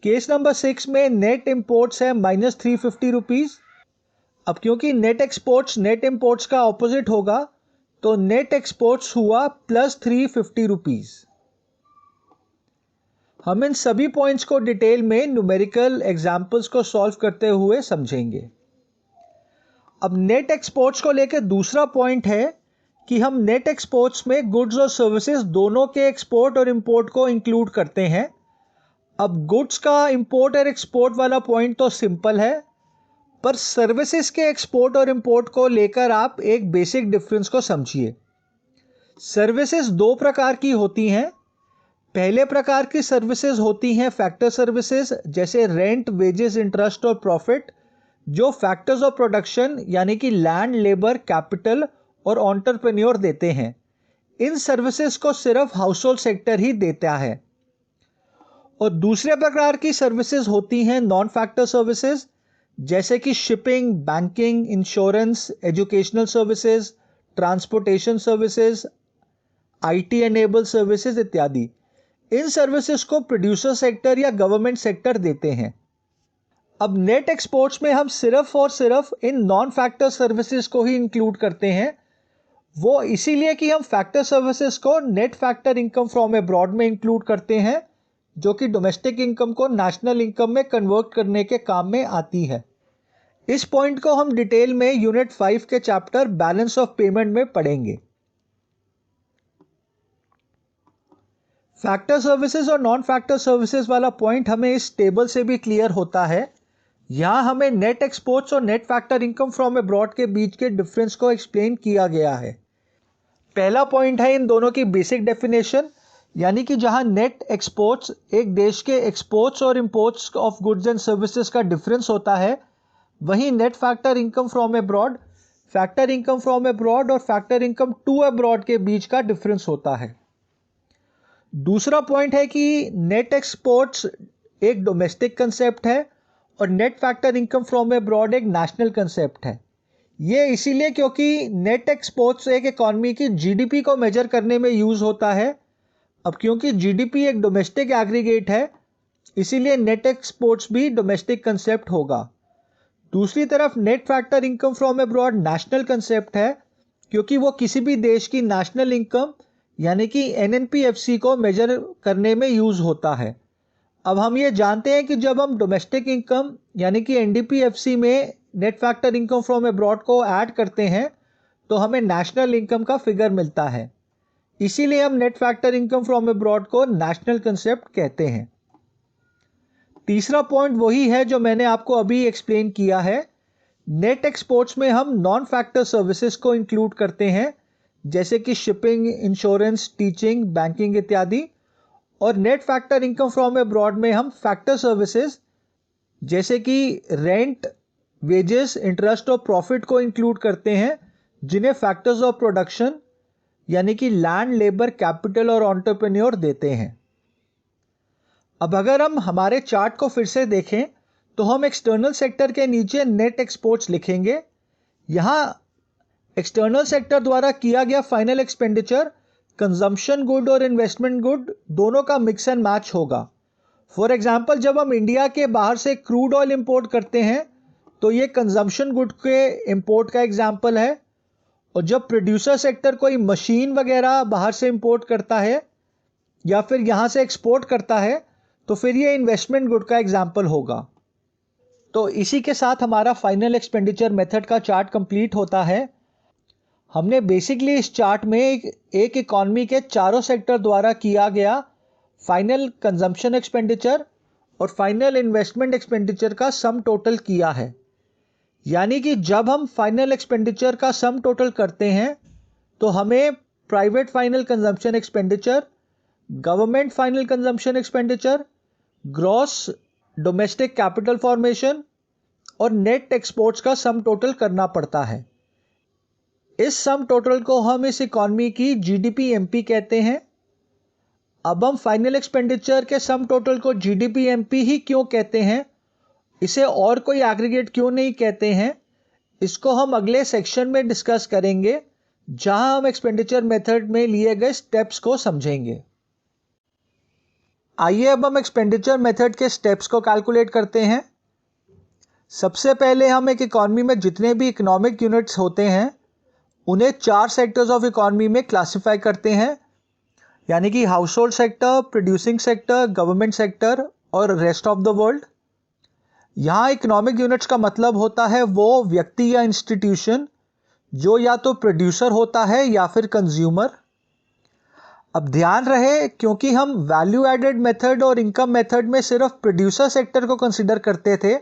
केस नंबर 6 में नेट इंपोर्ट्स है माइनस 350 रुपीज़। अब क्योंकि नेट एक्सपोर्ट्स नेट इंपोर्ट्स का ऑपोजिट होगा तो नेट एक्सपोर्ट्स हुआ प्लस 350 रुपीज़। हम इन सभी पॉइंट्स को डिटेल में न्यूमेरिकल एग्जाम्पल्स को सॉल्व करते हुए समझेंगे। अब नेट एक्सपोर्ट्स को लेकर दूसरा पॉइंट है कि हम नेट एक्सपोर्ट्स में गुड्स और सर्विसेज दोनों के एक्सपोर्ट और इंपोर्ट को इंक्लूड करते हैं। अब गुड्स का इंपोर्ट और एक्सपोर्ट वाला पॉइंट तो सिंपल है, पर सर्विसेज के एक्सपोर्ट और इंपोर्ट को लेकर आप एक बेसिक डिफरेंस को समझिए। सर्विसेज दो प्रकार की होती हैं। पहले प्रकार की सर्विसेज होती हैं फैक्टर सर्विसेज, जैसे रेंट, वेजेस, इंटरेस्ट और प्रॉफिट, जो फैक्टर्स ऑफ प्रोडक्शन यानी कि लैंड, लेबर, कैपिटल और एंटरप्रेन्योर देते हैं। इन सर्विसेज को सिर्फ हाउस होल्ड सेक्टर ही देता है। और दूसरे प्रकार की सर्विसेज होती हैं नॉन फैक्टर सर्विसेज, जैसे कि shipping, banking, insurance, educational services, transportation services, IT enable services इत्यादि। इन सर्विसेज को प्रोड्यूसर सेक्टर या गवर्नमेंट सेक्टर देते हैं। अब नेट एक्सपोर्ट्स में हम सिर्फ और सिर्फ इन नॉन फैक्टर सर्विसेज को ही इंक्लूड करते हैं। वो इसीलिए कि हम फैक्टर सर्विसेज को net factor income from abroad में इंक्लूड करते हैं, जो कि डोमेस्टिक इनकम को नेशनल इनकम में कन्वर्ट करने के काम में आती है। इस पॉइंट को हम डिटेल में यूनिट 5 के चैप्टर बैलेंस ऑफ पेमेंट में पढ़ेंगे। फैक्टर सर्विसेज और नॉन फैक्टर सर्विसेज वाला पॉइंट हमें इस टेबल से भी क्लियर होता है। यहां हमें नेट एक्सपोर्ट्स और net factor income from abroad के बीच के डिफरेंस को एक्सप्लेन किया गया है। पहला पॉइंट है इन दोनों की बेसिक डेफिनेशन, यानी कि जहां नेट एक्सपोर्ट्स एक देश के एक्सपोर्ट्स और imports of goods and services का डिफरेंस होता है, वहीं net factor income from abroad factor income from abroad और फैक्टर इनकम टू अब्रॉड के बीच का डिफरेंस होता है। दूसरा पॉइंट है कि नेट एक्सपोर्ट्स एक डोमेस्टिक कंसेप्ट है और net factor income from abroad एक नेशनल कंसेप्ट है। ये इसीलिए क्योंकि नेट एक्सपोर्ट्स एक इकॉनमी की जीडीपी को मेजर करने में यूज होता है। अब क्योंकि जीडीपी एक डोमेस्टिक एग्रीगेट है, इसीलिए नेट एक्सपोर्ट्स भी डोमेस्टिक कंसेप्ट होगा। दूसरी तरफ net factor income from abroad national concept है, क्योंकि वो किसी भी देश की नेशनल इनकम यानी कि एनएनपीएफसी को मेजर करने में यूज होता है। अब हम ये जानते हैं कि जब हम डोमेस्टिक इनकम यानी कि एनडीपीएफसी में net factor income from abroad को ऐड करते हैं तो हमें नेशनल इनकम का फिगर मिलता है। इसीलिए हम net factor income from abroad को नेशनल कंसेप्ट कहते हैं। तीसरा पॉइंट वही है जो मैंने आपको अभी एक्सप्लेन किया है। नेट एक्सपोर्ट्स में हम नॉन फैक्टर सर्विसेज को इंक्लूड करते हैं, जैसे कि शिपिंग, इंश्योरेंस, टीचिंग, बैंकिंग इत्यादि। और net factor income from abroad में हम फैक्टर सर्विसेज जैसे कि रेंट, वेजेस, इंटरेस्ट और प्रॉफिट को इंक्लूड करते हैं, जिन्हें फैक्टर्स ऑफ प्रोडक्शन यानी कि लैंड, लेबर, कैपिटल और एंटरप्रेन्योर देते हैं। अब अगर हम हमारे चार्ट को फिर से देखें तो हम एक्सटर्नल सेक्टर के नीचे नेट एक्सपोर्ट्स लिखेंगे। यहां एक्सटर्नल सेक्टर द्वारा किया गया फाइनल एक्सपेंडिचर कंजम्पशन गुड और इन्वेस्टमेंट गुड दोनों का मिक्स एंड मैच होगा। फॉर एग्जांपल, जब हम इंडिया के बाहर से क्रूड ऑयल इंपोर्ट करते हैं तो ये कंजम्पशन गुड के इंपोर्ट का एग्जांपल है, और जब प्रोड्यूसर सेक्टर कोई मशीन वगैरह बाहर से इंपोर्ट करता है या फिर यहां से एक्सपोर्ट करता है तो फिर ये इन्वेस्टमेंट गुड का एग्जांपल होगा। तो इसी के साथ हमारा फाइनल एक्सपेंडिचर मेथड का चार्ट कंप्लीट होता है। हमने बेसिकली इस चार्ट में एक इकॉनमी के चारों सेक्टर द्वारा किया गया फाइनल कंजम्पशन एक्सपेंडिचर और फाइनल इन्वेस्टमेंट एक्सपेंडिचर का सम टोटल किया है। यानी कि जब हम फाइनल एक्सपेंडिचर का सम टोटल करते हैं तो हमें private final consumption expenditure, government final consumption expenditure, gross domestic capital formation और नेट एक्सपोर्ट्स का सम टोटल करना पड़ता है। इस सम टोटल को हम इस इकॉनमी की जीडीपी एमपी कहते हैं। अब हम फाइनल एक्सपेंडिचर के सम टोटल को जीडीपी-एमपी ही क्यों कहते हैं, इसे और कोई एग्रीगेट क्यों नहीं कहते हैं, इसको हम अगले सेक्शन में डिस्कस करेंगे, जहां हम एक्सपेंडिचर मेथड में लिए गए स्टेप्स को समझेंगे। आइए अब हम एक्सपेंडिचर मेथड के स्टेप्स को कैलकुलेट करते हैं। सबसे पहले हम एक इकॉनमी में जितने भी इकोनॉमिक यूनिट्स होते हैं उन्हें 4 सेक्टर्स ऑफ इकॉनमी में क्लासिफाई करते हैं, यानी कि house hold sector, producing sector, government sector और रेस्ट ऑफ द वर्ल्ड। यहाँ इकोनॉमिक यूनिट्स का मतलब होता है वो व्यक्ति या इंस्टीट्यूशन जो या तो प्रोड्यूसर होता है या फिर कंज्यूमर। अब ध्यान रहे, क्योंकि हम वैल्यू एडेड मेथड और इनकम मेथड में सिर्फ प्रोड्यूसर सेक्टर को कंसीडर करते थे,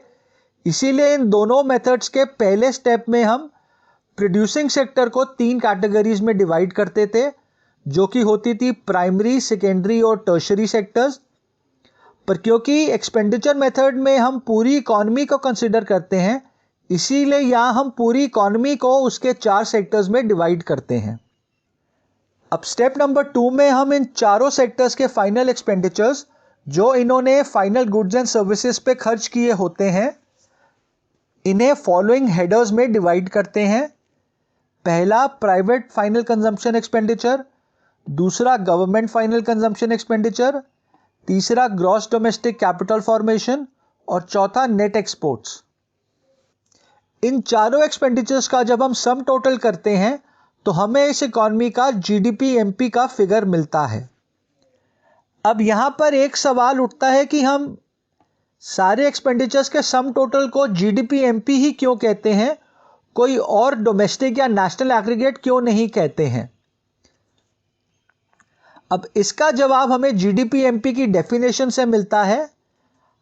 इसीलिए इन दोनों मेथड्स के पहले स्टेप में हम प्रोड्यूसिंग सेक्टर को 3 कैटेगरीज में डिवाइड करते थे, जो कि होती थी प्राइमरी, सेकेंडरी और टर्शरी सेक्टर्स। पर क्योंकि एक्सपेंडिचर मेथड में हम पूरी इकॉनमी को कंसीडर करते हैं, इसीलिए यहाँ हम पूरी इकॉनमी को उसके 4 सेक्टर्स में डिवाइड करते हैं। अब स्टेप नंबर 2 में हम इन चारों सेक्टर्स के फाइनल एक्सपेंडिचर्स जो इन्होंने फाइनल गुड्स एंड सर्विसेज पे खर्च किए होते हैं, इन्हें फॉलोइंग हेडर्स में डिवाइड करते हैं। पहला प्राइवेट फाइनल कंजम्पशन एक्सपेंडिचर, दूसरा गवर्नमेंट फाइनल कंजम्पशन एक्सपेंडिचर, तीसरा ग्रॉस डोमेस्टिक कैपिटल फॉर्मेशन और चौथा नेट एक्सपोर्ट्स। इन चारों एक्सपेंडिचर्स का जब हम सम टोटल करते हैं तो हमें इस इकॉनमी का जीडीपी-एमपी का फिगर मिलता है। अब यहां पर एक सवाल उठता है कि हम सारे एक्सपेंडिचर्स के सम टोटल को जीडीपी-एमपी ही क्यों कहते हैं, कोई और डोमेस्टिक या नेशनल एग्रीगेट क्यों नहीं कहते हैं। अब इसका जवाब हमें जीडीपी-एमपी की डेफिनेशन से मिलता है।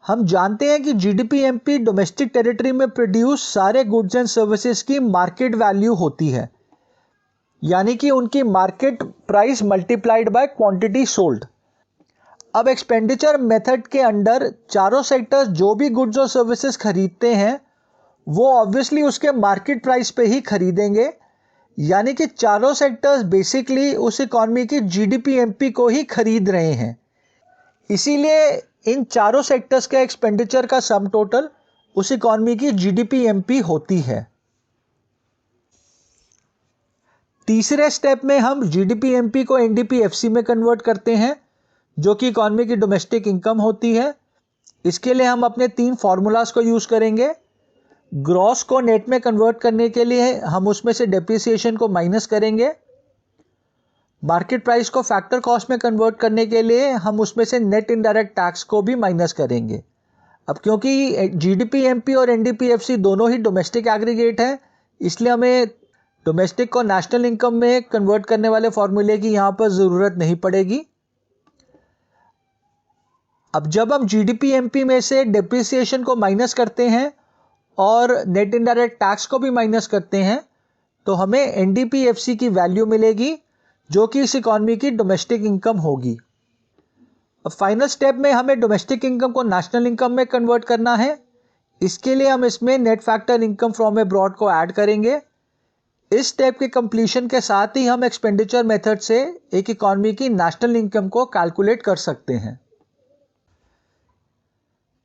हम जानते हैं कि जीडीपी-एमपी डोमेस्टिक टेरिटरी में प्रोड्यूस सारे गुड्स एंड सर्विसेज की मार्केट वैल्यू होती है, यानी कि उनकी market price multiplied by quantity sold. अब एक्सपेंडिचर मेथड के अंडर चारों सेक्टर्स जो भी गुड्स और सर्विसेज खरीदते हैं वो ऑब्वियसली उसके मार्केट प्राइस पे ही खरीदेंगे, यानी कि चारों सेक्टर्स बेसिकली उस इकॉनमी की जीडीपी-एमपी को ही खरीद रहे हैं। इसीलिए इन चारों सेक्टर्स के एक्सपेंडिचर का सम टोटल उस इकॉनमी की जीडीपी-एमपी होती है। तीसरे स्टेप में हम जीडीपी-एमपी को एनडीपी-एफसी में कन्वर्ट करते हैं, जो कि इकॉनमी की डोमेस्टिक इनकम होती है। इसके लिए हम अपने 3 फॉर्मूलाज को यूज करेंगे। ग्रॉस को नेट में कन्वर्ट करने के लिए हम उसमें से डेप्रिसिएशन को माइनस करेंगे। मार्केट प्राइस को फैक्टर कॉस्ट में कन्वर्ट करने के लिए हम उसमें से नेट इनडायरेक्ट टैक्स को भी माइनस करेंगे। अब क्योंकि जीडीपी-एमपी और एनडीपी-एफसी दोनों ही डोमेस्टिक एग्रीगेट है, इसलिए हमें डोमेस्टिक को नेशनल इनकम में कन्वर्ट करने वाले फॉर्मूले की यहां पर जरूरत नहीं पड़ेगी। अब जब हम जीडीपी-एमपी में से डेप्रिसिएशन को माइनस करते हैं और नेट इनडायरेक्ट टैक्स को भी माइनस करते हैं, तो हमें एनडीपी-एफसी की वैल्यू मिलेगी, जो कि इस इकॉनमी की डोमेस्टिक इनकम होगी। अब फाइनल स्टेप में हमें डोमेस्टिक इनकम को नेशनल इनकम में कन्वर्ट करना है। इसके लिए हम इसमें net factor income from abroad को ऐड करेंगे। इस स्टेप के कंप्लीशन के साथ ही हम एक्सपेंडिचर मेथड से एक इकॉनमी की नेशनल इनकम को कैलकुलेट कर सकते हैं।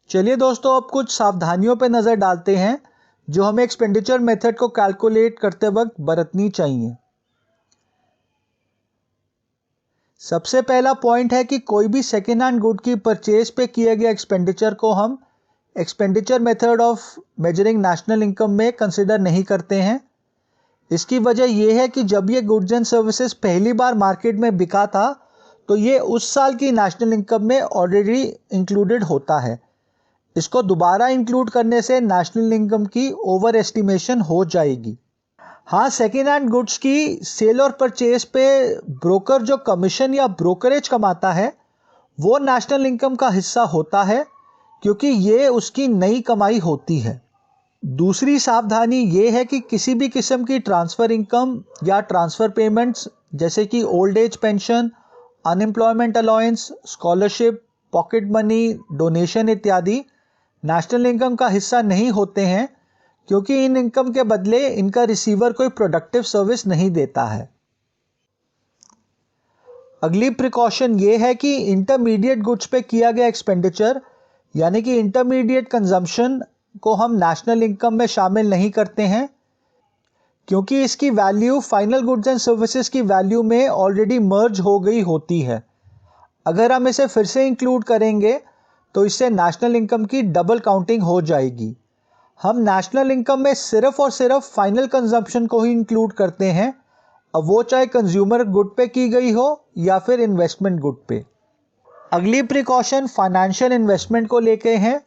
चलिए दोस्तों, अब कुछ सावधानियों पर नजर डालते हैं जो हमें एक्सपेंडिचर मेथड को कैलकुलेट करते वक्त बरतनी चाहिए। सबसे पहला पॉइंट है कि कोई भी सेकेंड हैंड गुड की परचेज पे किए गए एक्सपेंडिचर को हम expenditure method of measuring national income में कंसिडर नहीं करते हैं। इसकी वजह यह है कि जब ये गुड्स एंड सर्विसेज पहली बार मार्केट में बिका था तो ये उस साल की नेशनल इनकम में ऑलरेडी इंक्लूडेड होता है। इसको दोबारा इंक्लूड करने से नेशनल इनकम की ओवर एस्टिमेशन हो जाएगी। हाँ, सेकेंड हैंड गुड्स की सेल और परचेज पे ब्रोकर जो कमीशन या ब्रोकरेज कमाता है वो नेशनल इनकम का हिस्सा होता है, क्योंकि ये उसकी नई कमाई होती है। दूसरी सावधानी ये है कि किसी भी किस्म की ट्रांसफ़र इनकम या ट्रांसफ़र पेमेंट्स जैसे कि old age pension, unemployment allowance, scholarship, pocket money, donation इत्यादि नेशनल इनकम का हिस्सा नहीं होते हैं, क्योंकि इन इनकम के बदले इनका रिसीवर कोई प्रोडक्टिव सर्विस नहीं देता है। अगली प्रिकॉशन ये है कि इंटरमीडिएट गुड्स पे किया गया एक्सपेंडिचर यानी कि इंटरमीडिएट कंजम्पशन को हम नेशनल इनकम में शामिल नहीं करते हैं, क्योंकि इसकी value final goods and services की वैल्यू में ऑलरेडी मर्ज हो गई होती है। अगर हम इसे फिर से इंक्लूड करेंगे तो इससे नेशनल इनकम की डबल काउंटिंग हो जाएगी। हम नेशनल इनकम में सिर्फ और सिर्फ फाइनल कंजम्पशन को ही इंक्लूड करते हैं, अब वो चाहे कंज्यूमर गुड पे की गई हो या फिर इन्वेस्टमेंट गुड पे। अगली प्रिकॉशन फाइनेंशियल इन्वेस्टमेंट को लेके हैं।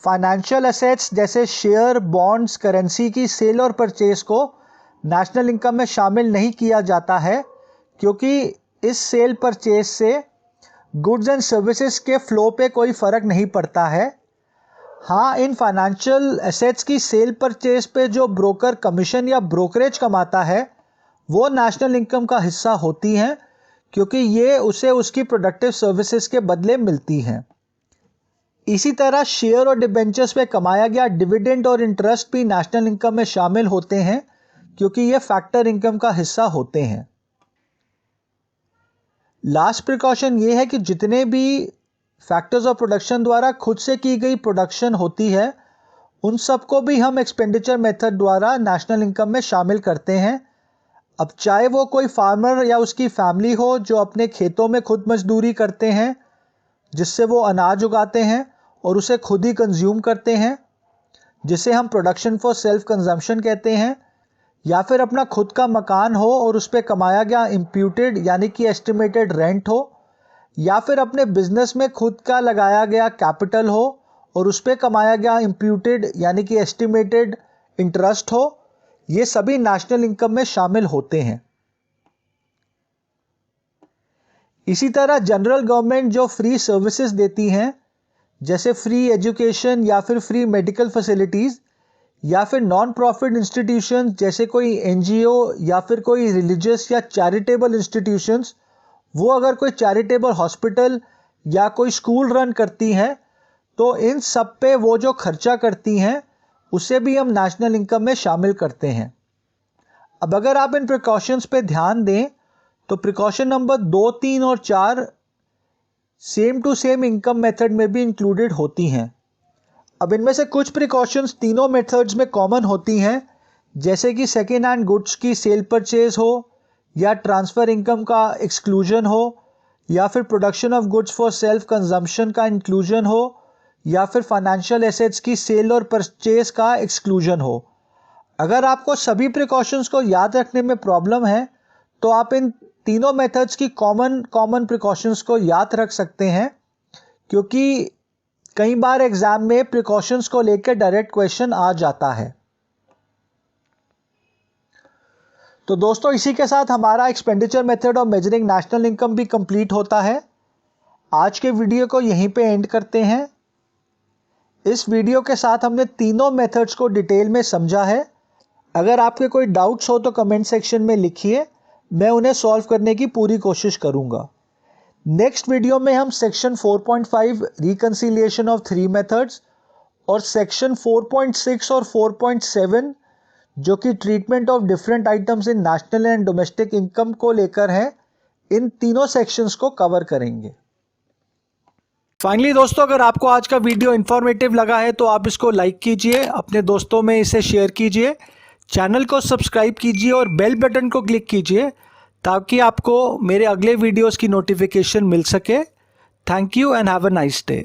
फाइनेंशियल एसेट्स जैसे शेयर, बॉन्ड्स, करेंसी की सेल और परचेज को नेशनल इनकम में शामिल नहीं किया जाता है, क्योंकि इस सेल परचेज से गुड्स एंड सर्विसेज के फ्लो पे कोई फ़र्क नहीं पड़ता है। हाँ, इन फाइनेंशियल एसेट्स की सेल परचेज पे जो ब्रोकर कमीशन या ब्रोकरेज कमाता है वो नेशनल इनकम का हिस्सा होती हैं, क्योंकि ये उसे उसकी प्रोडक्टिव सर्विसेज के बदले मिलती हैं। इसी तरह शेयर और डिबेंचर्स पे कमाया गया डिविडेंड और इंटरेस्ट भी नेशनल इनकम में शामिल होते हैं, क्योंकि ये फैक्टर इनकम का हिस्सा होते हैं। लास्ट प्रिकॉशन ये है कि जितने भी फैक्टर्स ऑफ प्रोडक्शन द्वारा खुद से की गई प्रोडक्शन होती है उन सबको भी हम एक्सपेंडिचर मेथड द्वारा नेशनल इनकम में शामिल करते हैं। अब चाहे वो कोई फार्मर या उसकी फैमिली हो जो अपने खेतों में खुद मजदूरी करते हैं, जिससे वो अनाज उगाते हैं और उसे खुद ही कंज्यूम करते हैं, जिसे हम प्रोडक्शन फॉर सेल्फ कंजम्पशन कहते हैं, या फिर अपना खुद का मकान हो और उस पर कमाया गया इम्प्यूटेड यानी कि एस्टिमेटेड रेंट हो, या फिर अपने बिजनेस में खुद का लगाया गया कैपिटल हो और उस पर कमाया गया इम्प्यूटेड यानी कि एस्टिमेटेड इंटरेस्ट हो, ये सभी नेशनल इनकम में शामिल होते हैं। इसी तरह जनरल गवर्नमेंट जो फ्री सर्विसेज देती हैं, जैसे फ्री एजुकेशन या फिर फ्री मेडिकल फैसिलिटीज़, या फिर नॉन प्रॉफिट इंस्टीट्यूशंस जैसे कोई एनजीओ या फिर कोई रिलीजियस या चैरिटेबल इंस्टीट्यूशंस, वो अगर कोई चैरिटेबल हॉस्पिटल या कोई स्कूल रन करती हैं तो इन सब पे वो जो खर्चा करती हैं उसे भी हम नेशनल इनकम में शामिल करते हैं। अब अगर आप इन प्रिकॉशंस पे ध्यान दें तो प्रिकॉशन नंबर 2, 3 और 4 same to same income method में भी इंक्लूडेड होती हैं। अब इनमें से कुछ प्रिकॉशंस तीनों मेथड्स में कॉमन होती हैं, जैसे कि सेकेंड हैंड गुड्स की सेल परचेज हो, या ट्रांसफ़र इनकम का एक्सक्लूजन हो, या फिर production of goods for self consumption का इंक्लूजन हो, या फिर फाइनेंशियल एसेट्स की सेल और परचेज का एक्सक्लूजन हो। अगर आपको सभी प्रिकॉशंस को याद रखने में प्रॉब्लम है तो आप इन तीनों मेथड्स की कॉमन प्रिकॉशंस को याद रख सकते हैं, क्योंकि कई बार एग्जाम में प्रिकॉशंस को लेकर डायरेक्ट क्वेश्चन आ जाता है। तो दोस्तों, इसी के साथ हमारा expenditure method of measuring national income भी कंप्लीट होता है। आज के वीडियो को यहीं पे एंड करते हैं। इस वीडियो के साथ हमने तीनों मेथड्स को डिटेल में समझा है। अगर आपके कोई डाउट्स हो तो कमेंट सेक्शन में लिखिए, मैं उन्हें सॉल्व करने की पूरी कोशिश करूंगा। नेक्स्ट वीडियो में हम सेक्शन 4.5 रिकंसिलिएशन ऑफ 3 मेथड्स और सेक्शन 4.6 और 4.7 जो कि treatment of different items in national and domestic income को लेकर है, इन तीनों सेक्शंस को कवर करेंगे। फाइनली दोस्तों, अगर आपको आज का वीडियो इन्फॉर्मेटिव लगा है तो आप इसको लाइक कीजिए, अपने दोस्तों में इसे शेयर कीजिए, चैनल को सब्सक्राइब कीजिए और बेल बटन को क्लिक कीजिए ताकि आपको मेरे अगले वीडियोस की नोटिफिकेशन मिल सके। Thank you and have a nice day.